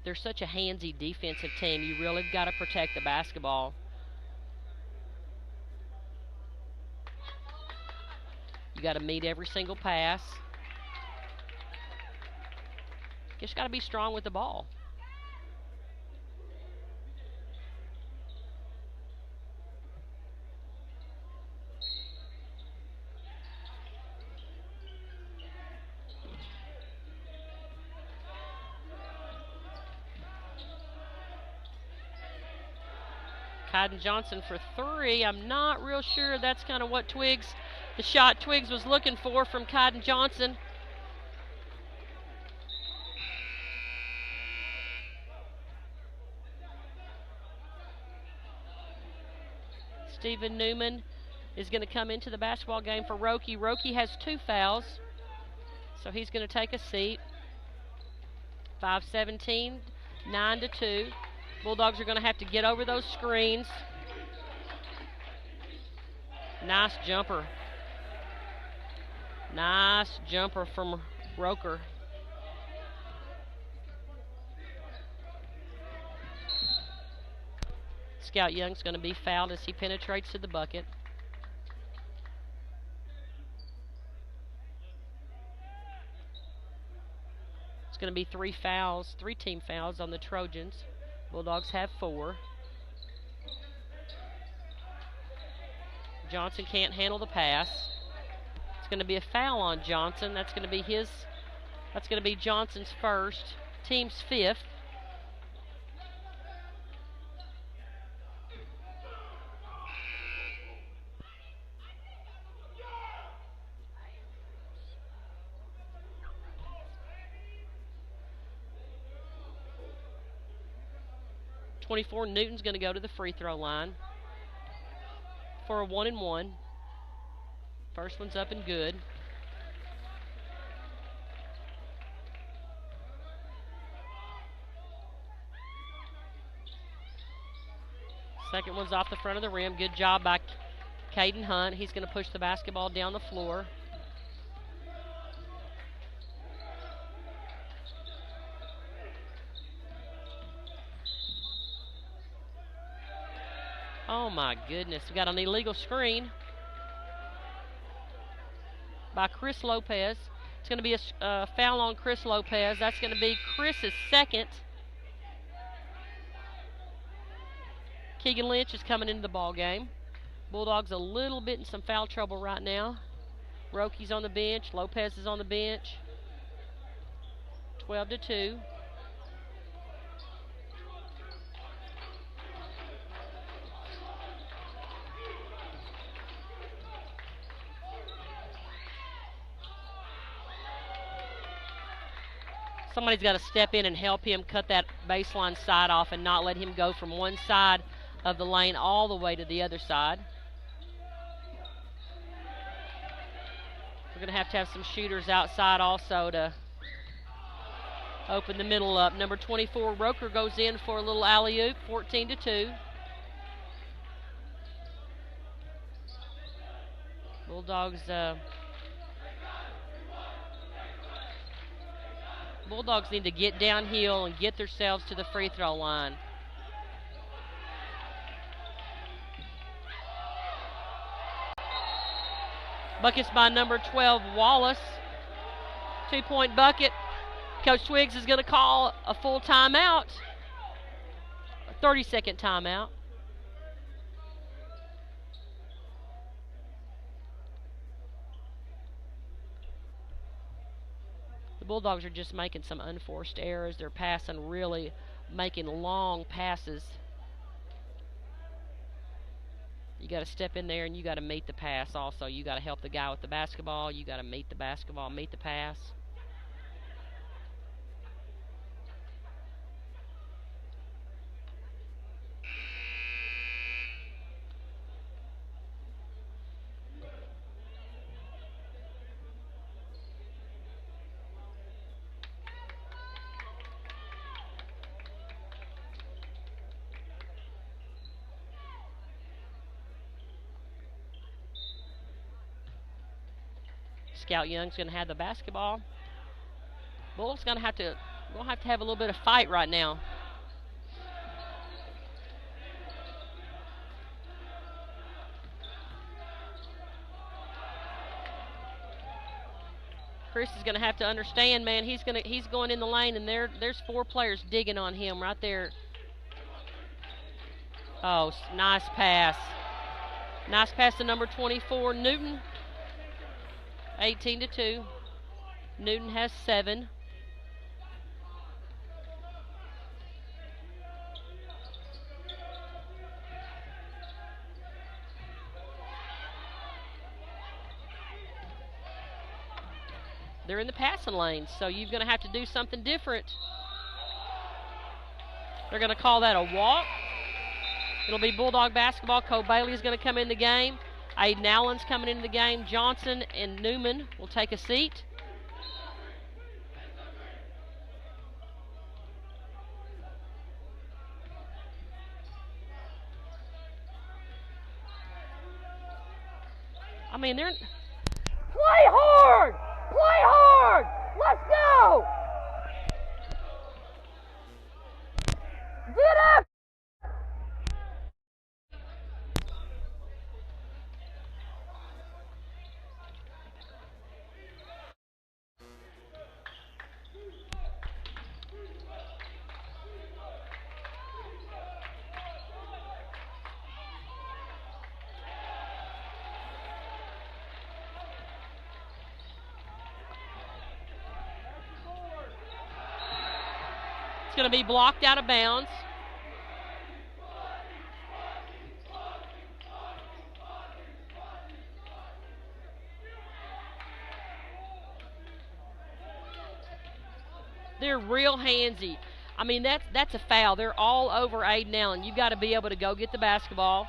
They're such a handsy defensive team. You really got to protect the basketball. You got to meet every single pass. Just got to be strong with the ball. Caden Johnson for 3. I'm not real sure that's kind of what the shot Twiggs was looking for from Caden Johnson. Stephen Newman is going to come into the basketball game for Roki. Roki has 2 fouls, so he's going to take a seat. 5:17, 9-2. Bulldogs are going to have to get over those screens. Nice jumper. Nice jumper from Roker. Scout Young's going to be fouled as he penetrates to the bucket. It's going to be 3 fouls, 3 team fouls on the Trojans. Bulldogs have 4. Johnson can't handle the pass. It's going to be a foul on Johnson. That's going to be Johnson's first, team's 5th. Newton's going to go to the free throw line for a 1-and-1. First one's up and good. Second one's off the front of the rim. Good job by Caden Hunt. He's going to push the basketball down the floor. Oh my goodness, we got an illegal screen by Chris Lopez. It's going to be a foul on Chris Lopez. That's going to be Chris's second. Keegan Lynch is coming into the ball game. Bulldogs a little bit in some foul trouble right now. Roki's on the bench. Lopez is on the bench. 12-2. Somebody's got to step in and help him cut that baseline side off and not let him go from one side of the lane all the way to the other side. We're going to have some shooters outside also to open the middle up. Number 24, Roker, goes in for a little alley-oop, 14-2. Bulldogs need to get downhill and get themselves to the free throw line. Buckets by number 12, Wallace. 2-point bucket. Coach Twiggs is going to call a full timeout. A 30-second timeout. The Bulldogs are just making some unforced errors. They're passing, really making long passes. You got to step in there and you got to meet the pass also. You got to help the guy with the basketball. You got to meet the basketball, meet the pass. Scout Young's going to have the basketball. Bull's going to have to have a little bit of fight right now. Chris is going to have to understand, man. He's going in the lane, and there's 4 players digging on him right there. Oh, nice pass. Nice pass to number 24, Newton. 18-2. Newton has 7. They're in the passing lane, so you're going to have to do something different. They're going to call that a walk. It'll be Bulldog basketball. Cole Bailey is going to come in the game. Aiden Allen's coming into the game. Johnson and Newman will take a seat. I mean, they're... Play hard! Play hard! Let's go! Get up! It's going to be blocked out of bounds. They're real handsy. I mean, that's a foul. They're all over Aiden Allen. You've got to be able to go get the basketball.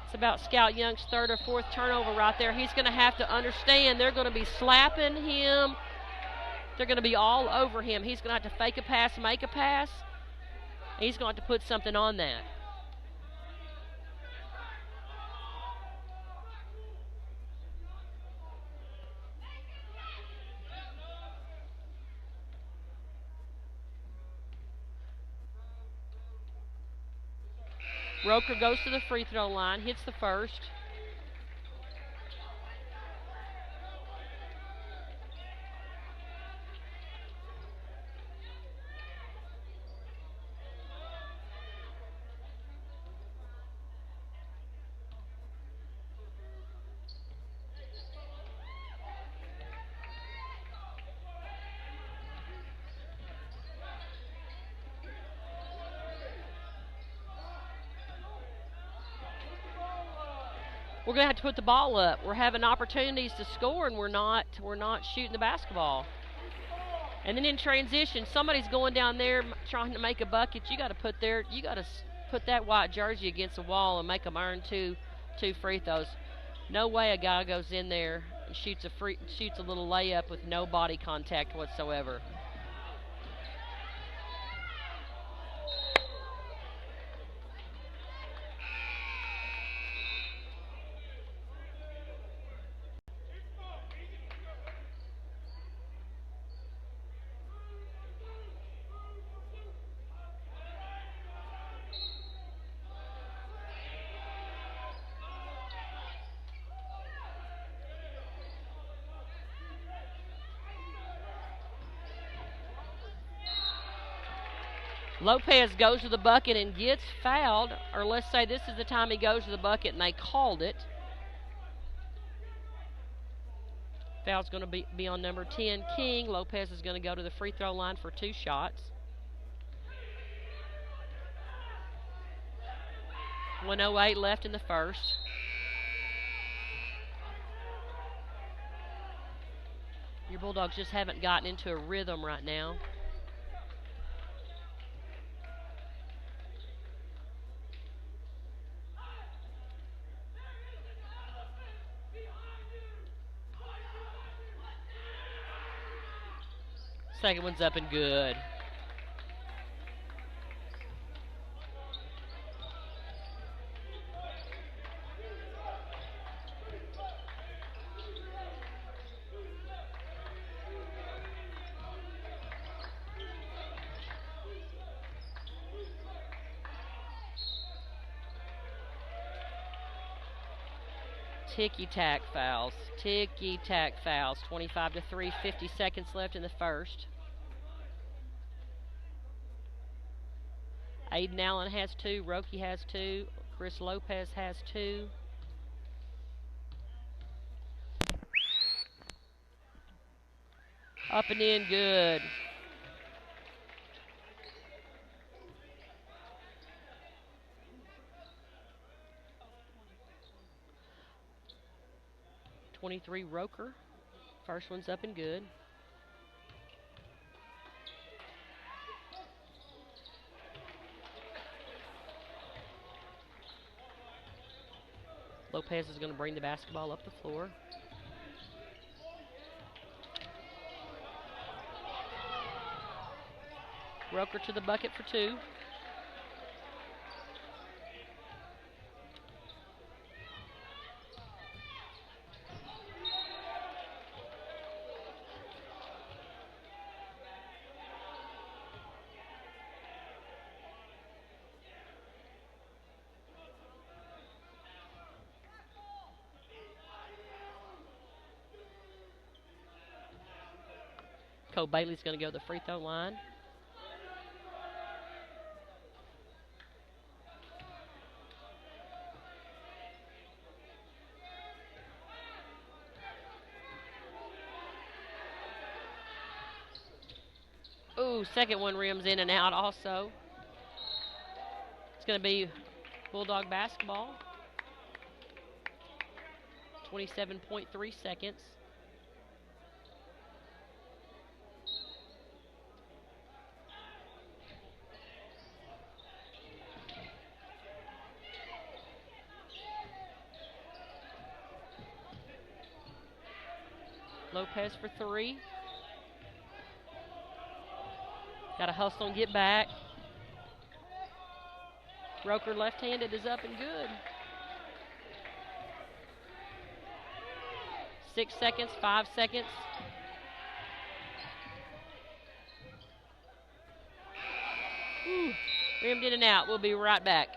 It's about Scout Young's 3rd or 4th turnover right there. He's going to have to understand they're going to be slapping him. They're going to be all over him. He's going to have to fake a pass, make a pass. He's going to have to put something on that. Roker goes to the free throw line, hits the first. We're going to have to put the ball up. We're having opportunities to score, and we're not shooting the basketball. And then in transition, somebody's going down there trying to make a bucket. You got to put that white jersey against the wall and make them earn two free throws. No way a guy goes in there and shoots a little layup with no body contact whatsoever. Lopez goes to the bucket and gets fouled, or let's say this is the time he goes to the bucket and they called it. Foul's going to be on number 10, King. Lopez is going to go to the free throw line for 2 shots. 1:08 left in the first. Your Bulldogs just haven't gotten into a rhythm right now. Second one's up and good. Ticky-tack fouls. Ticky-tack fouls. 25-3, 50 seconds left in the first. Aiden Allen has 2. Roki has 2. Chris Lopez has 2. Up and in, good. .23 Roker. First one's up and good. Lopez is going to bring the basketball up the floor. Roker to the bucket for 2. Cole Bailey's going to go to the free throw line. Ooh, second one rims in and out also. It's going to be Bulldog basketball. 27.3 seconds. Lopez for 3. Got to hustle and get back. Roker left-handed is up and good. 6 seconds, 5 seconds. Ooh, rimmed in and out. We'll be right back.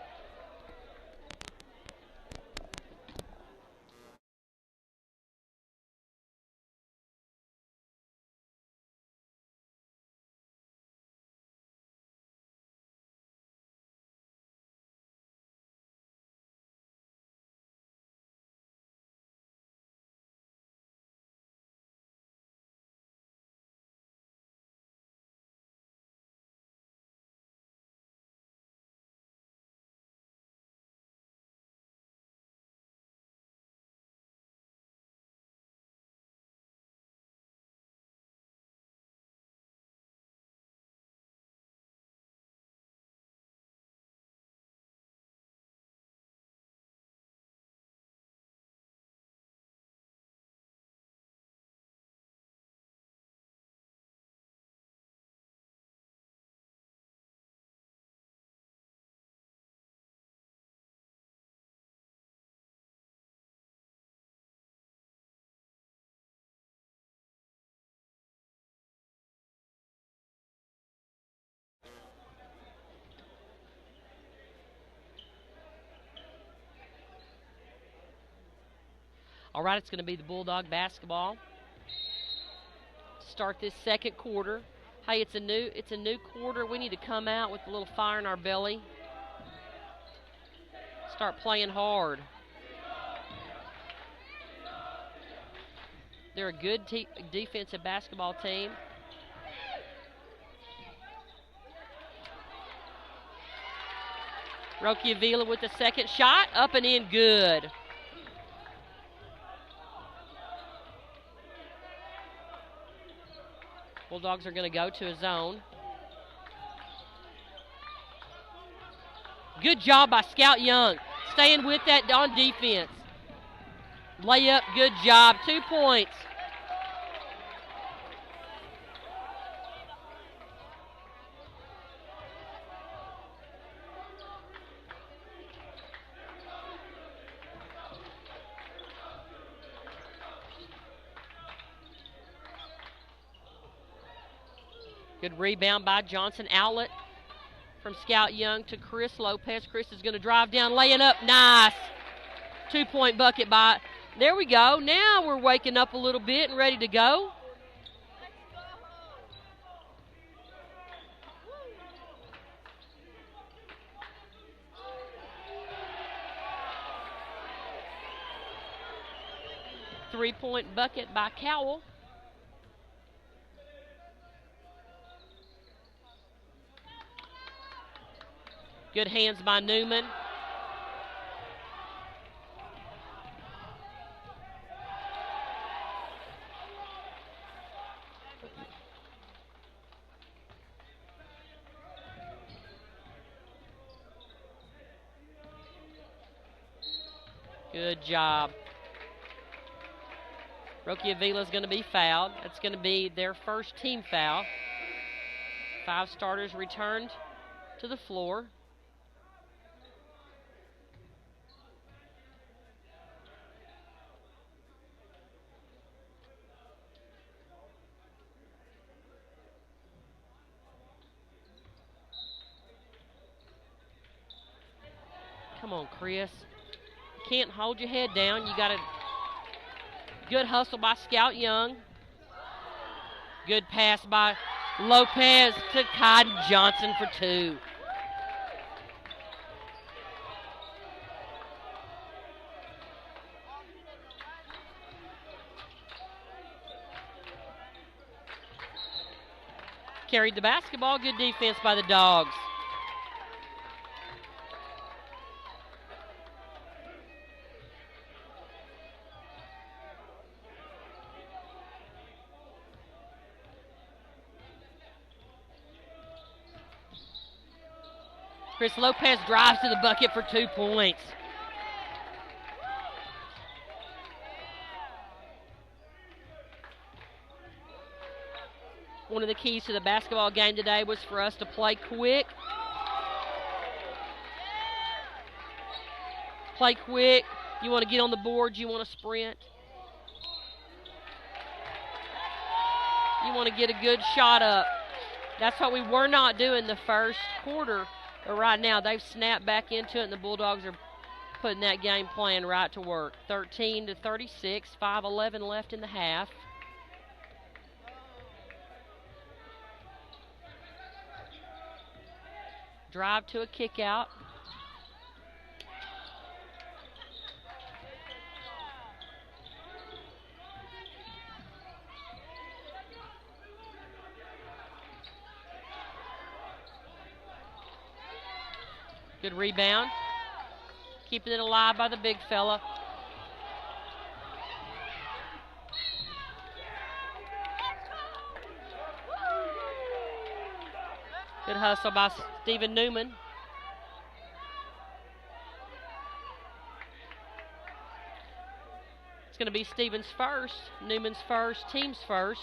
All right, it's going to be the Bulldog basketball. Start this second quarter. Hey, it's a new quarter. We need to come out with a little fire in our belly. Start playing hard. They're a good defensive basketball team. Rocky Avila with the second shot, up and in, good. Bulldogs are going to go to a zone. Good job by Scout Young, staying with that on defense. Layup, good job, 2 points. Good rebound by Johnson. Outlet from Scout Young to Chris Lopez. Chris is going to drive down, laying up. Nice. 2-point bucket by. There we go. Now we're waking up a little bit and ready to go. Three-point bucket by Cowell. Good hands by Newman. Good job. Rocky Avila is going to be fouled. That's going to be their first team foul. 5 starters returned to the floor. Come on, Chris. Can't hold your head down. You got a good hustle by Scout Young. Good pass by Lopez to Cotton Johnson for 2. Carried the basketball. Good defense by the Dogs. Chris Lopez drives to the bucket for 2 points. One of the keys to the basketball game today was for us to play quick. Play quick. You want to get on the board. You want to sprint. You want to get a good shot up. That's what we were not doing the first quarter. But right now, they've snapped back into it, and the Bulldogs are putting that game plan right to work. 13-36, 5:11 left in the half. Drive to a kick out. Good rebound. Keeping it alive by the big fella. Good hustle by Stephen Newman. It's going to be Stephen's first, Newman's first, team's first.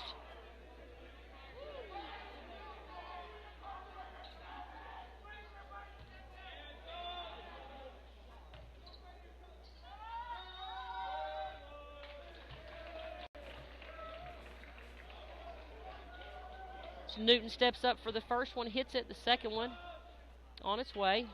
So Newton steps up for the first one, hits it, the second one on its way.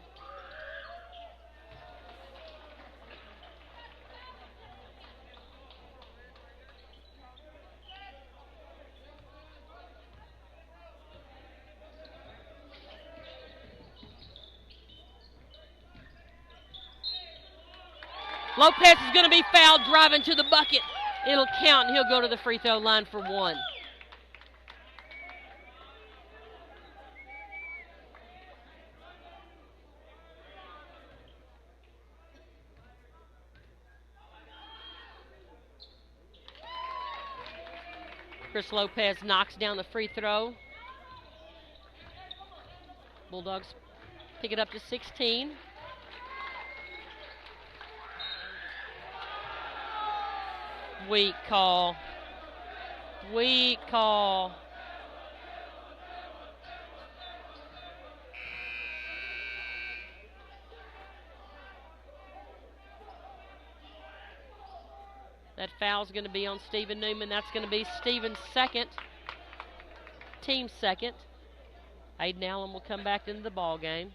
Lopez is going to be fouled driving to the bucket. It'll count, and he'll go to the free throw line for one. Chris Lopez knocks down the free throw. Bulldogs pick it up to 16. Weak call. Weak call. That foul's going to be on Stephen Newman. That's going to be Stephen's second, team's second. Aiden Allen will come back into the ball game.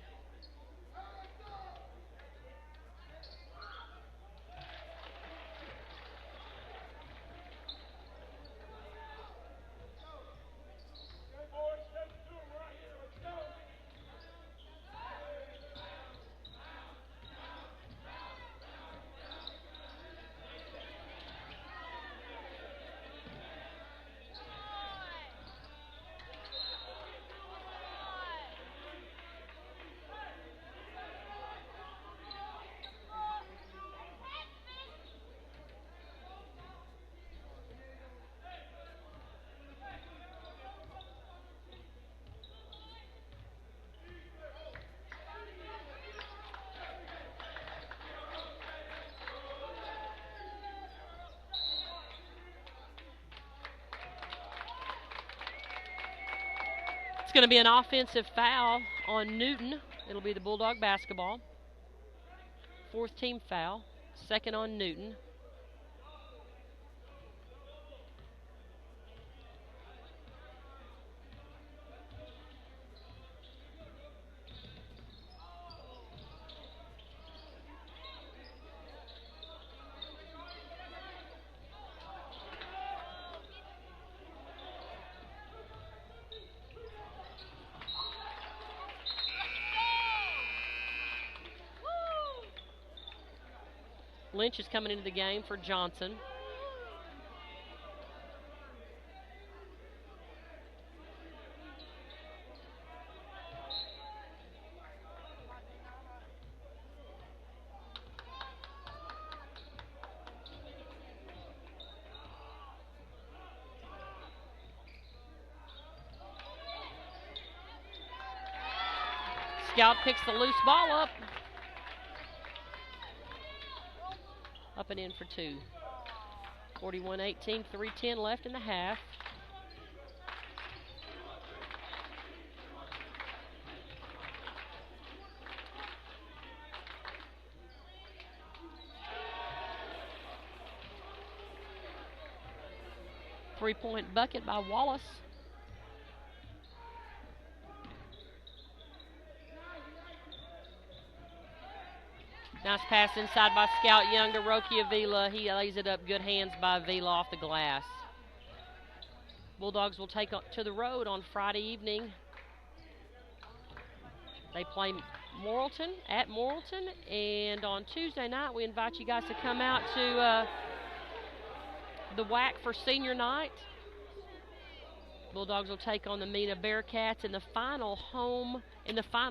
It's going to be an offensive foul on Newton. It'll be the Bulldog basketball. Fourth team foul. Second on Newton. Lynch is coming into the game for Johnson. Scout picks the loose ball up. Up and in for two. 41-18, 3:10 left in the half. Three-point bucket by Wallace. Nice pass inside by Scout Young to Rocky Avila. He lays it up. Good hands by Avila off the glass. Bulldogs will take to the road on Friday evening. They play Morrilton at Morrilton. And on Tuesday night, we invite you guys to come out to the WAC for senior night. Bulldogs will take on the Mena Bearcats in the final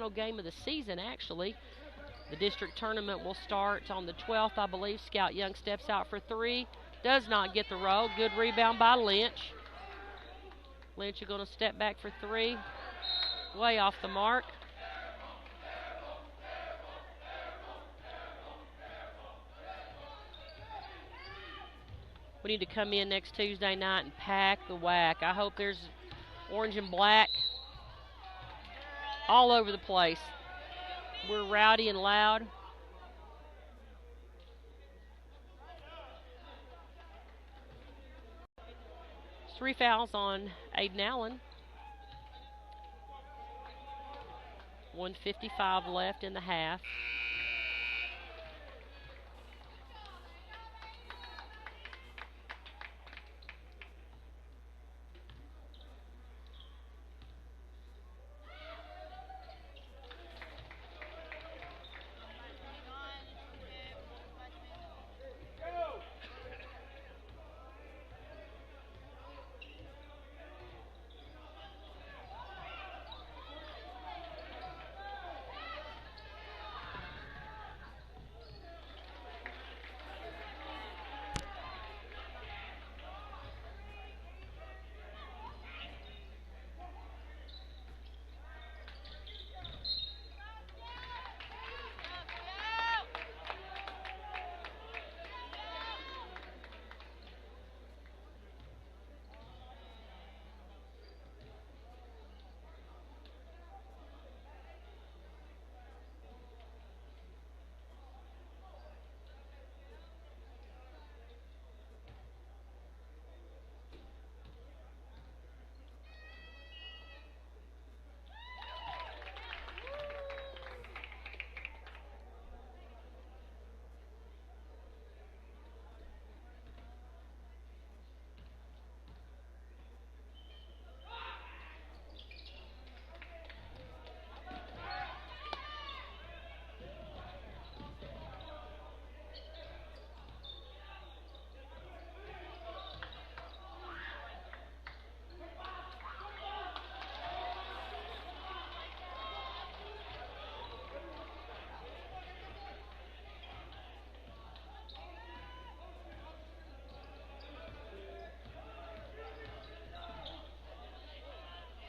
game of the season, actually. The district tournament will start on the 12th, I believe. Scout Young steps out for three. Does not get the roll. Good rebound by Lynch. Lynch is going to step back for three. Way off the mark. We need to come in next Tuesday night and pack the WAC. I hope there's orange and black all over the place. We're rowdy and loud. Three fouls on Aiden Allen. 1:55 left in the half.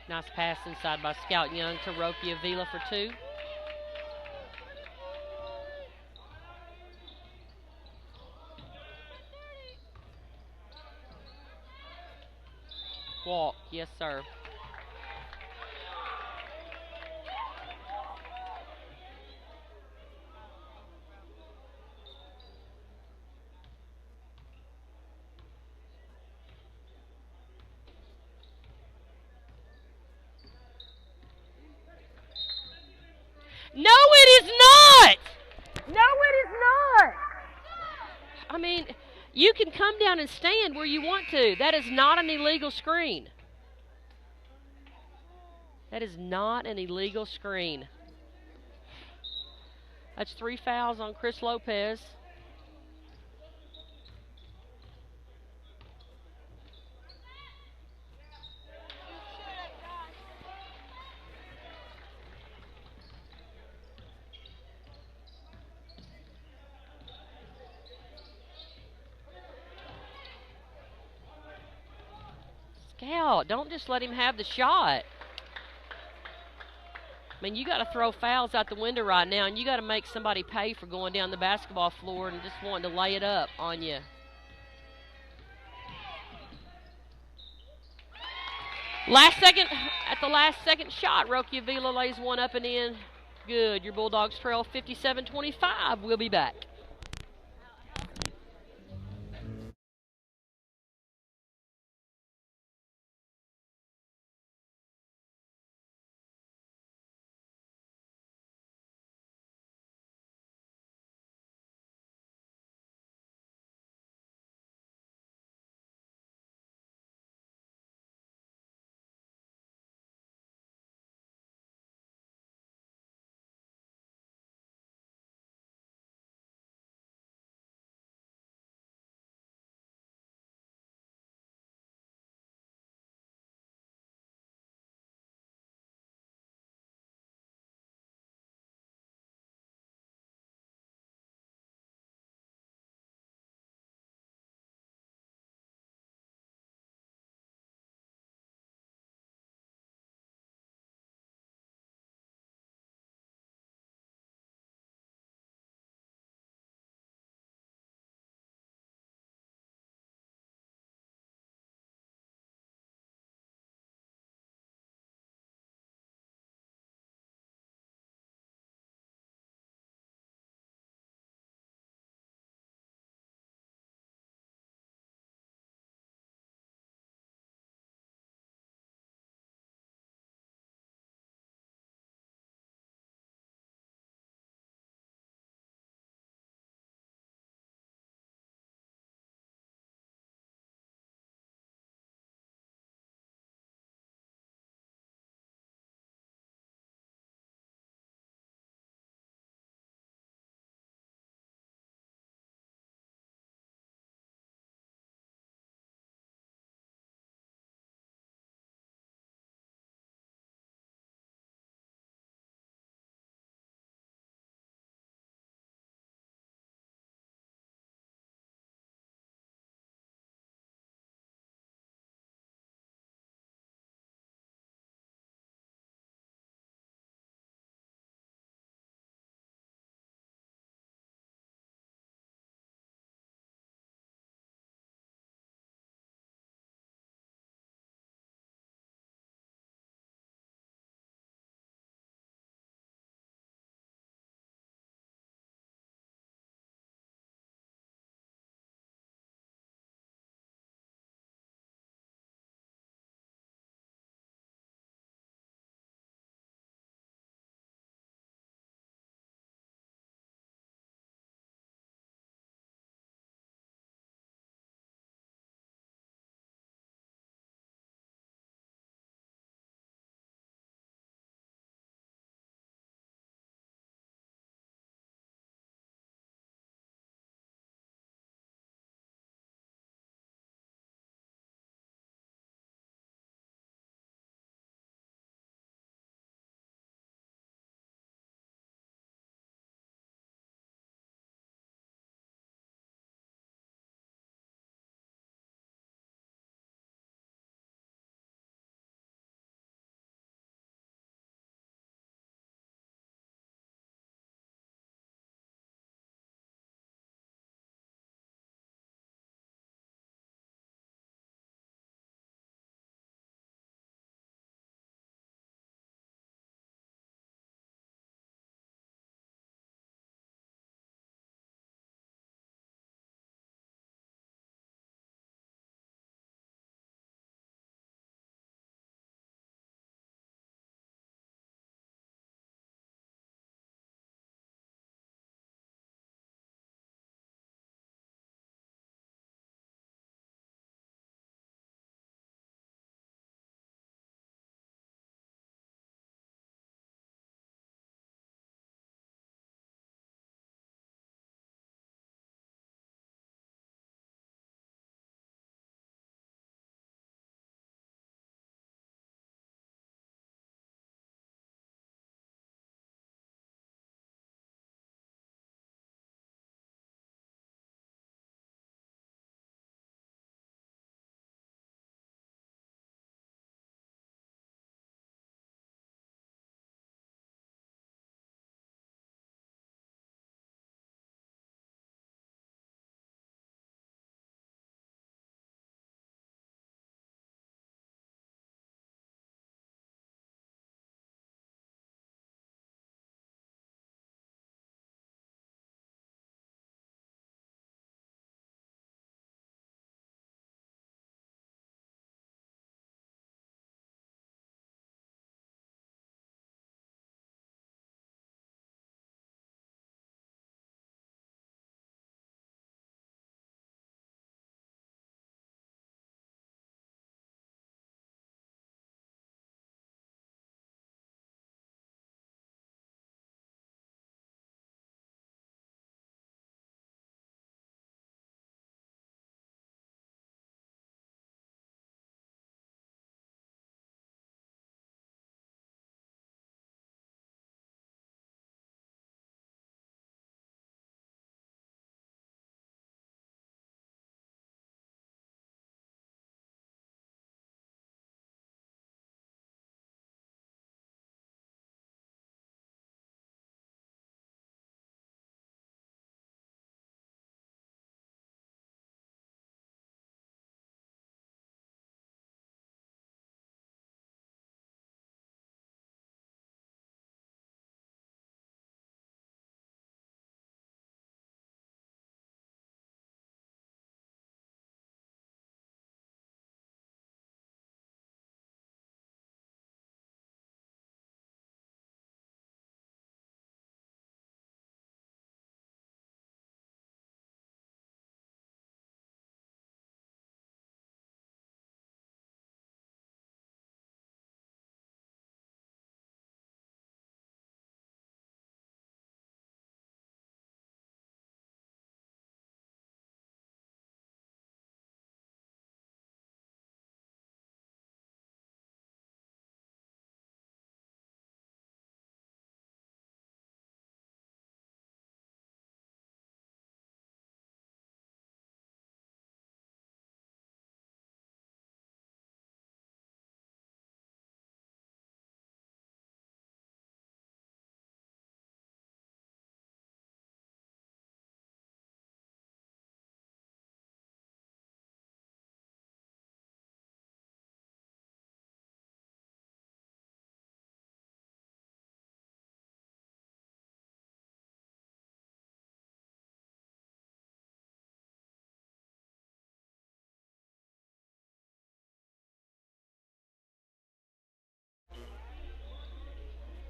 Nice pass inside by Scout Young to Rocky Avila for 2. Walk, yes sir. No, it is not! No, it is not! I mean, you can come down and stand where you want to. That is not an illegal screen. That is not an illegal screen. That's 3 fouls on Chris Lopez. Scout, don't just let him have the shot. I mean, you got to throw fouls out the window right now, and you got to make somebody pay for going down the basketball floor and just wanting to lay it up on you. At the last second shot, Rocky Avila lays one up and in. Good. Your Bulldogs trail 57-25. We'll be back.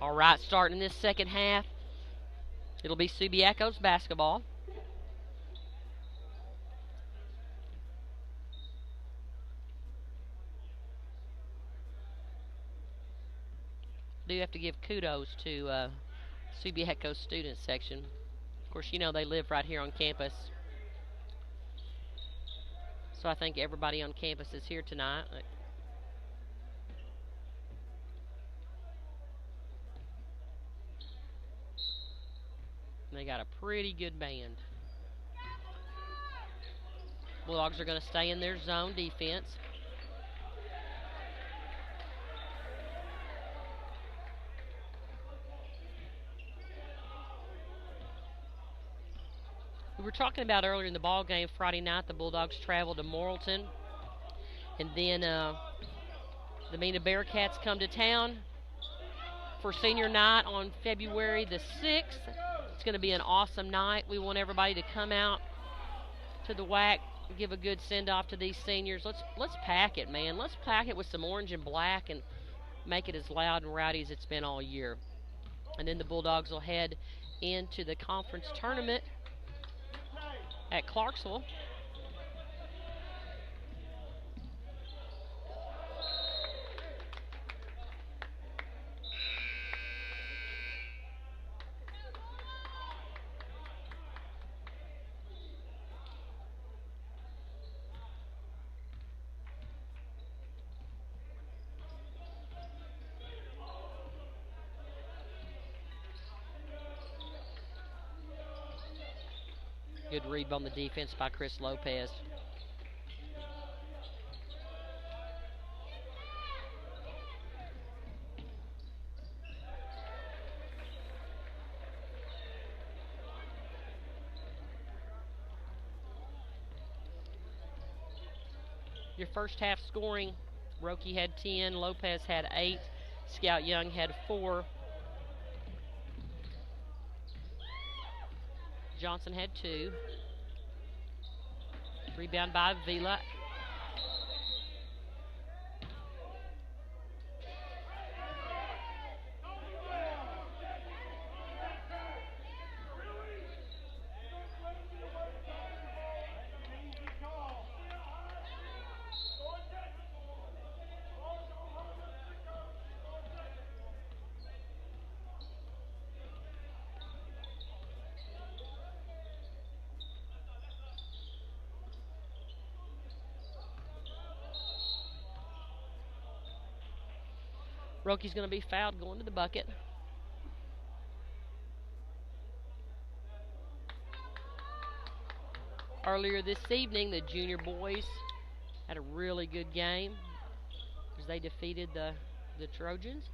All right, starting this second half, it'll be Subiaco's basketball. Do have to give kudos to Subiaco's student section. Of course, you know they live right here on campus. So I think everybody on campus is here tonight. They got a pretty good band. Bulldogs are going to stay in their zone defense. We were talking about earlier in the ball game Friday night, the Bulldogs traveled to Morrilton. And then the Mena Bearcats come to town for senior night on February the 6th. It's going to be an awesome night. We want everybody to come out to the WAC and give a good send-off to these seniors. Let's pack it, man. Let's pack it with some orange and black and make it as loud and rowdy as it's been all year. And then the Bulldogs will head into the conference tournament at Clarksville. Good read on the defense by Chris Lopez. Your first half scoring, Roki had 10, Lopez had 8, Scout Young had 4, Johnson had 2. Rebound by Vila. Roki's going to be fouled going to the bucket. Earlier this evening, the junior boys had a really good game as they defeated the Trojans.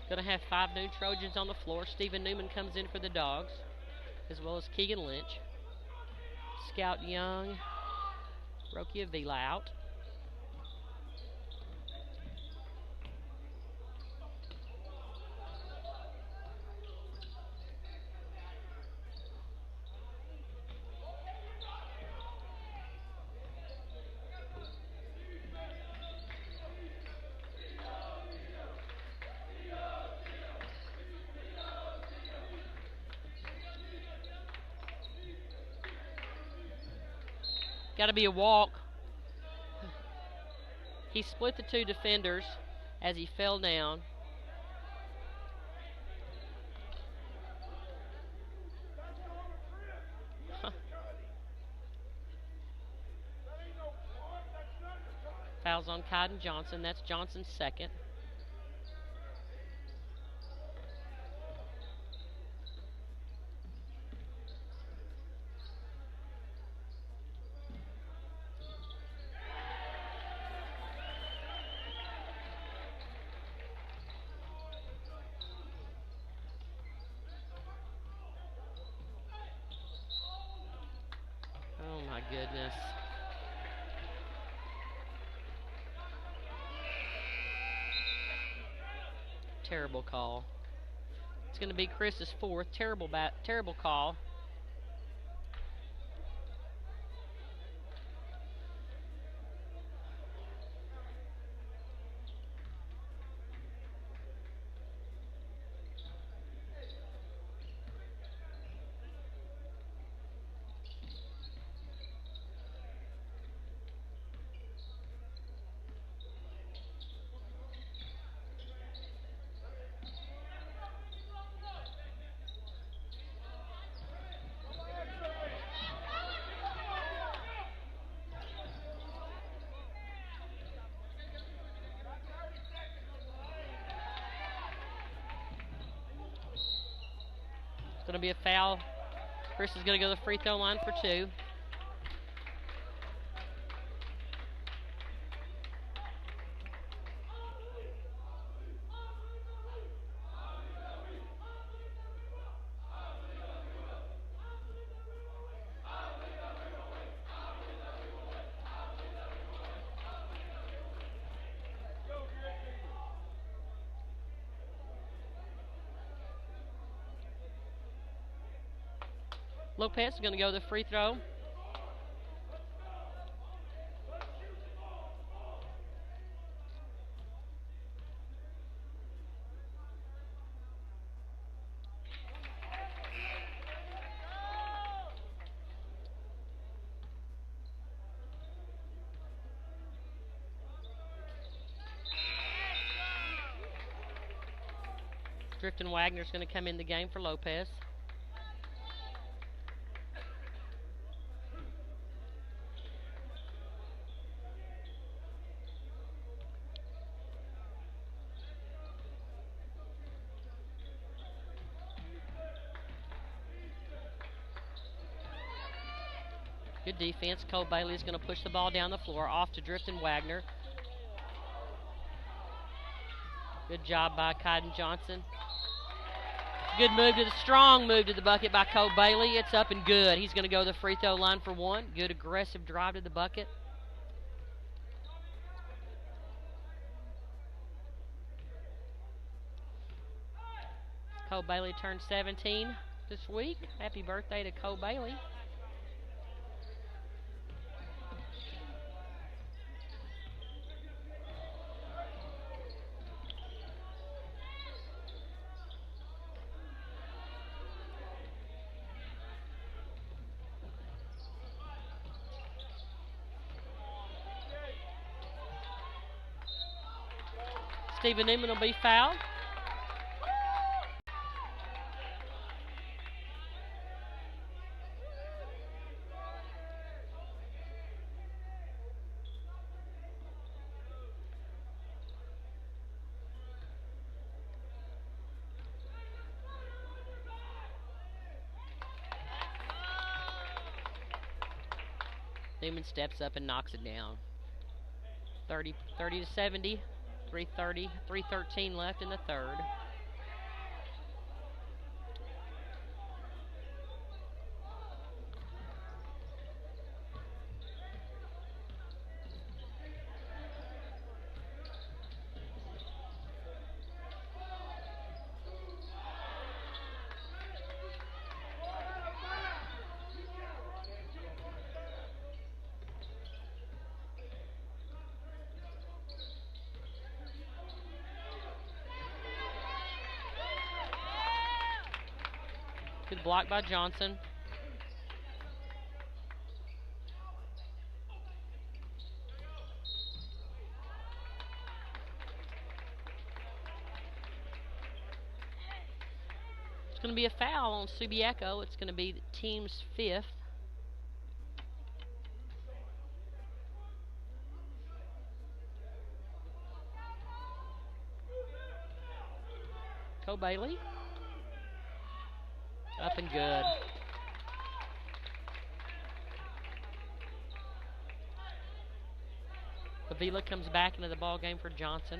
Going to have 5 new Trojans on the floor. Stephen Newman comes in for the Dogs, as well as Keegan Lynch. Scout Young, Roki Avila out. Got to be a walk. He split the 2 defenders as he fell down. Foul's on Cotton Johnson. That's Johnson's second. Oh, my goodness. Terrible call. It's going to be Chris's fourth. Terrible call. Going to be a foul. Chris is going to go to the free throw line for two. Lopez is going to go to the free throw. Drifton Wagner's going to come in the game for Lopez. Good defense. Cole Bailey is going to push the ball down the floor off to Drifton Wagner. Good job by Cotton Johnson. Good move to the strong move to the bucket by Cole Bailey. It's up and good. He's going to go to the free throw line for one. Good aggressive drive to the bucket. Cole Bailey turned 17 this week. Happy birthday to Cole Bailey. Stephen Newman will be fouled. Newman steps up and knocks it down. 30 to 70. 3:13 left in the third. Good block by Johnson. It's going to be a foul on Subiaco. It's going to be the team's fifth. Cole Bailey. Up and good. Avila comes back into the ball game for Johnson.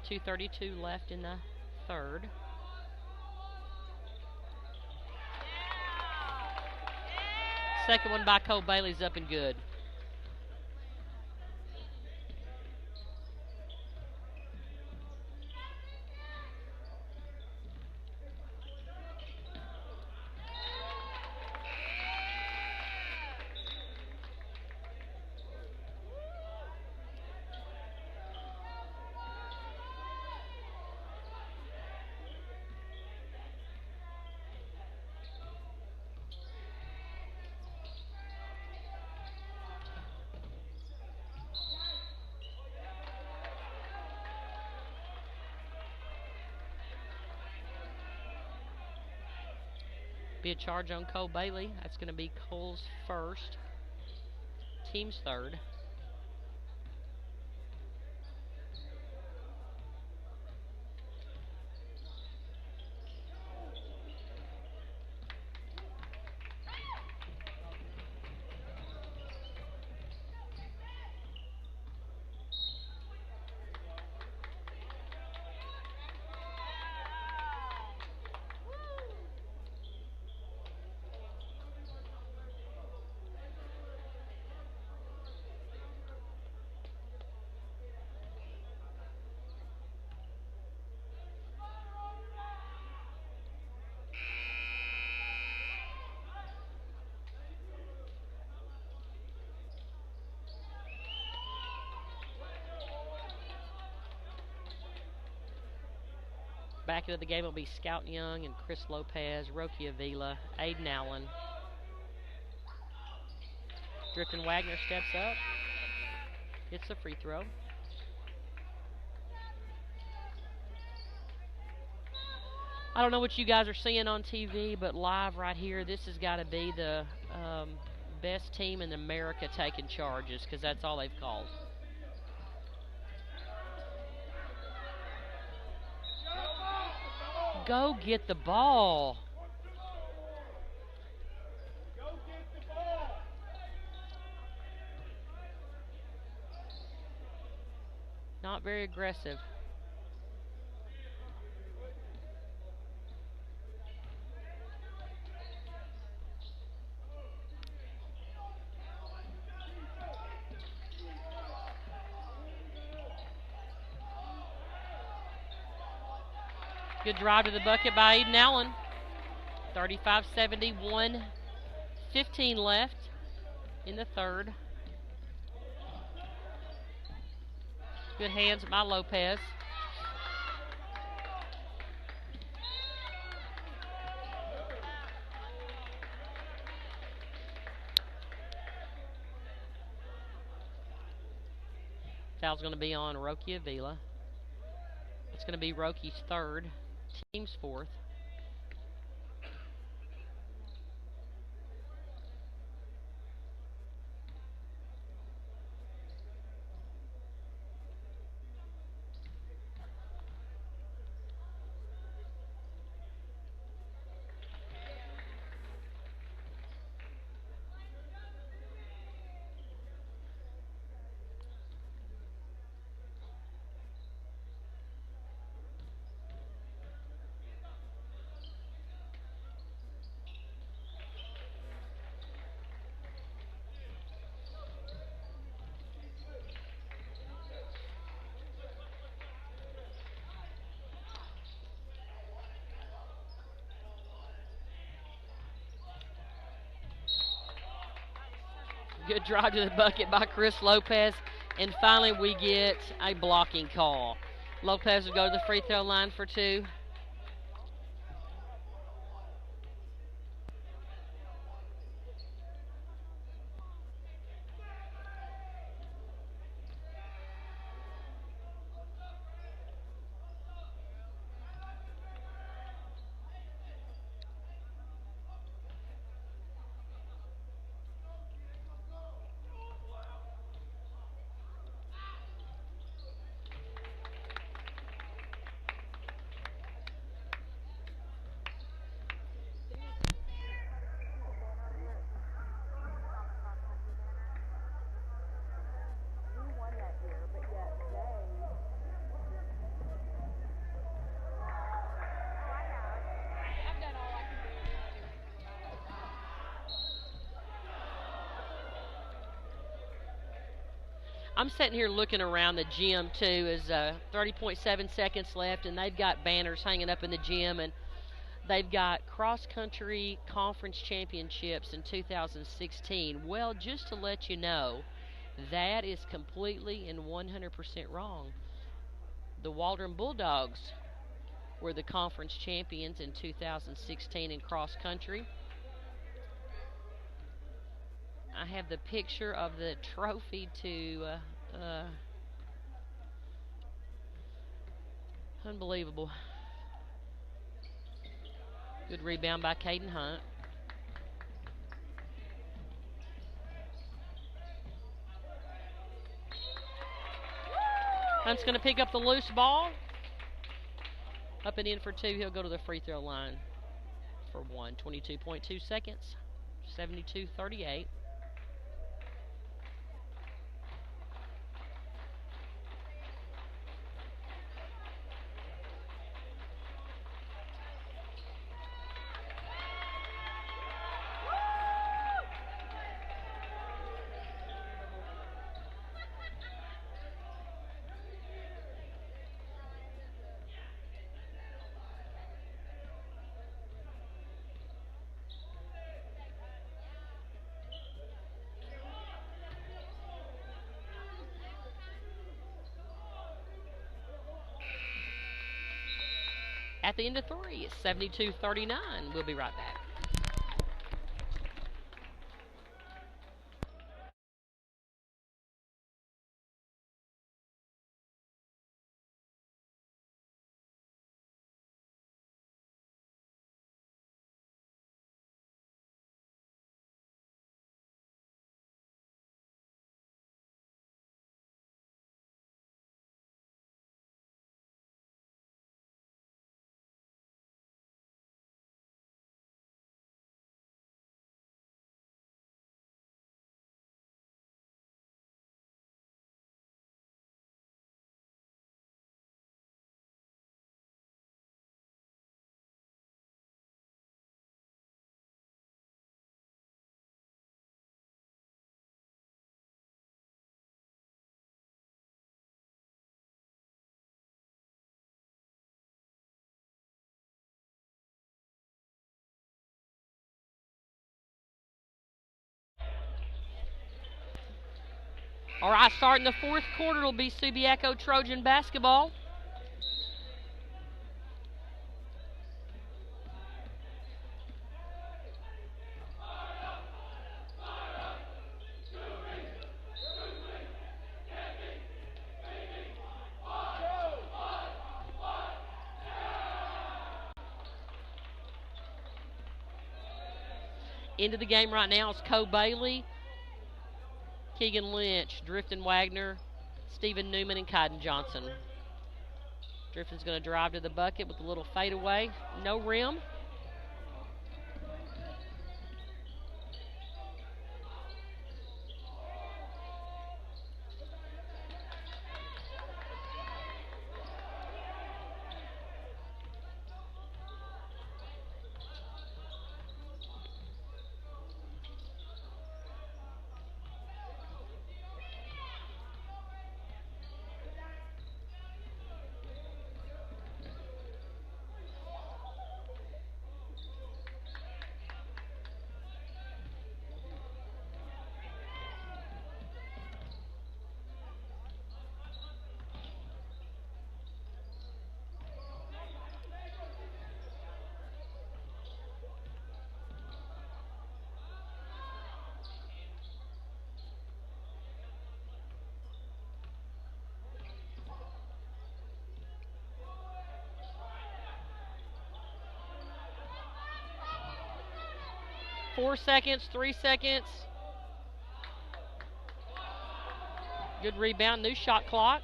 2:32 left in the third. Second one by Cole Bailey's up and good. Be a charge on Cole Bailey. That's going to be Cole's first, team's third. Back into the game will be Scout Young and Chris Lopez, Roki Avila, Aiden Allen. Griffin Wagner steps up. Gets the free throw. I don't know what you guys are seeing on TV, but live right here, this has got to be the best team in America taking charges, because that's all they've called. Go get the ball. Not very aggressive. Good drive to the bucket by Aiden Allen. 35-71, 15 left in the third. Good hands by Lopez. Foul's going to be on Roki Avila. It's going to be Roki's third, team's fourth. Good drive to the bucket by Chris Lopez. And finally we get a blocking call. Lopez will go to the free throw line for two. I'm sitting here looking around the gym too. Is 30.7 seconds left, and they've got banners hanging up in the gym, and they've got cross country conference championships in 2016. Well, just to let you know, that is completely and 100% wrong. The Waldron Bulldogs were the conference champions in 2016 in cross country. I have the picture of the trophy to unbelievable. Good rebound by Caden Hunt. Hunt's going to pick up the loose ball. Up and in for two. He'll go to the free throw line for one. 22.2 seconds. 72-38. At the end of three, it's 72-39. We'll be right back. All right, starting the fourth quarter will be Subiaco Trojan basketball. Into the game right now is Cole Bailey, Keegan Lynch, Drifton Wagner, Stephen Newman, and Kaiden Johnson. Drifton's going to drive to the bucket with a little fadeaway. No rim. Four seconds, 3 seconds. Good rebound, new shot clock.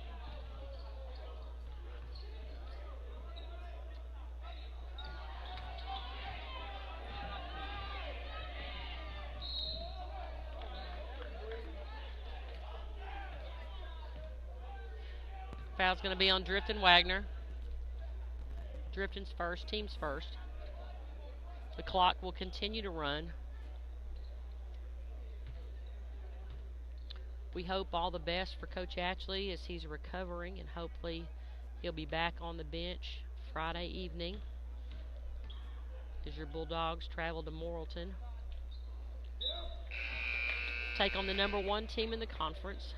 Foul's going to be on Drifton Wagner. Drifton's first, team's first. The clock will continue to run. We hope all the best for Coach Ashley as he's recovering, and hopefully he'll be back on the bench Friday evening as your Bulldogs travel to Morrilton. Take on the #1 team in the conference.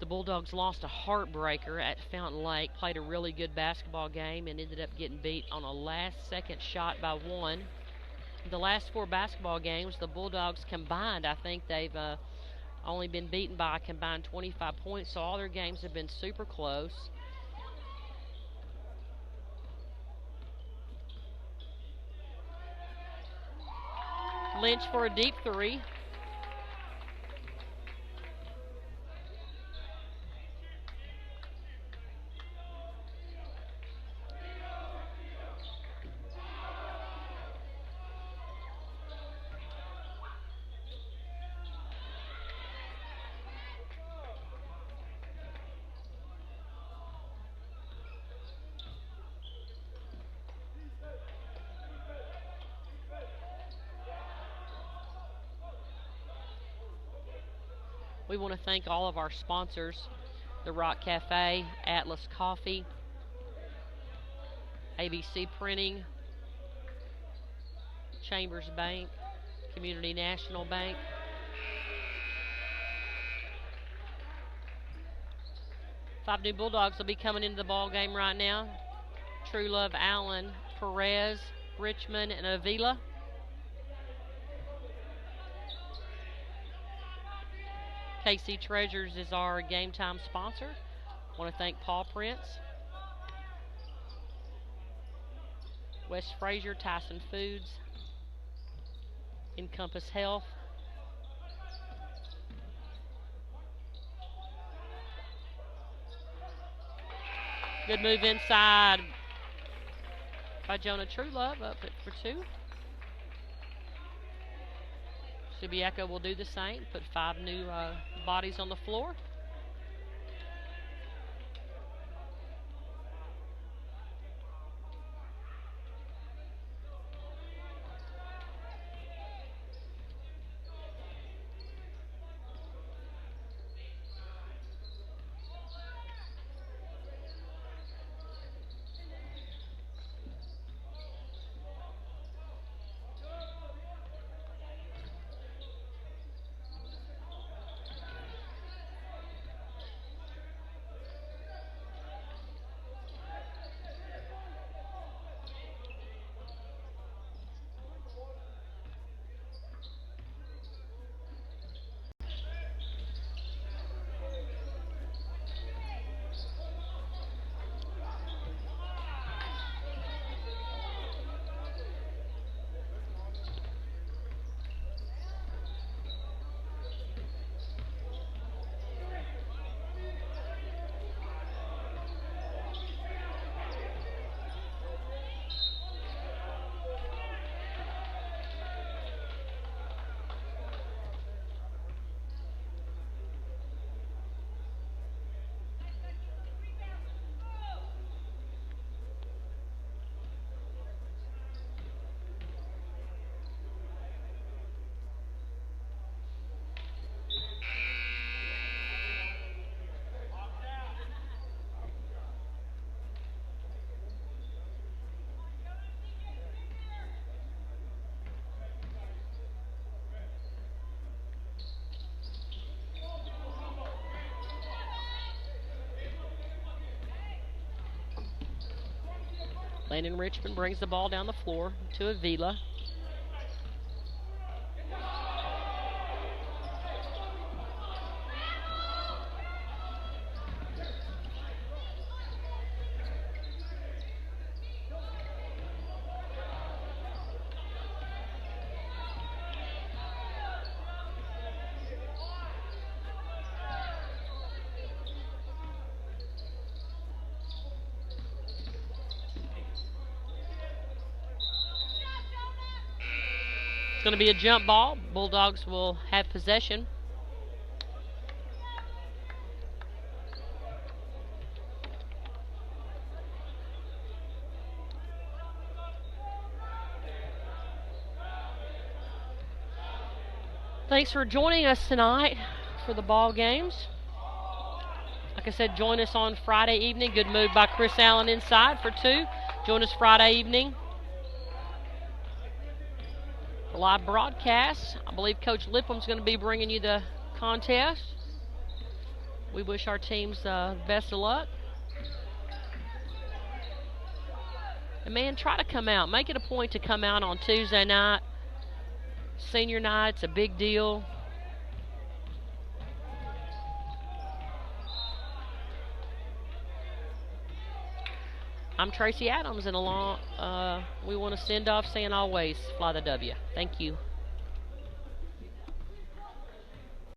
The Bulldogs lost a heartbreaker at Fountain Lake, played a really good basketball game, and ended up getting beat on a last-second shot by 1. The last 4 basketball games, the Bulldogs combined, I think they've only been beaten by a combined 25 points, so all their games have been super close. Lynch for a deep 3. We want to thank all of our sponsors, the Rock Cafe, Atlas Coffee, ABC Printing, Chambers Bank, Community National Bank. Five new Bulldogs will be coming into the ball game right now. True Love Allen, Perez, Richmond, and Avila. KC Treasures is our game time sponsor. Want to thank Paul Prince, West Fraser, Tyson Foods, Encompass Health, good move inside by Jonah Truelove, up for 2. Subiaco will do the same, put 5 new bodies on the floor. Landon Richmond brings the ball down the floor to Avila. It's going to be a jump ball. Bulldogs will have possession. Thanks for joining us tonight for the ball games. Like I said, join us on Friday evening. Good move by Chris Allen inside for 2. Join us Friday evening. The live broadcast. I believe Coach Lipham's going to be bringing you the contest. We wish our teams best of luck. And man, try to come out. Make it a point to come out on Tuesday night. Senior night's a big deal. I'm Tracy Adams, and we want to send off saying always fly the W. Thank you.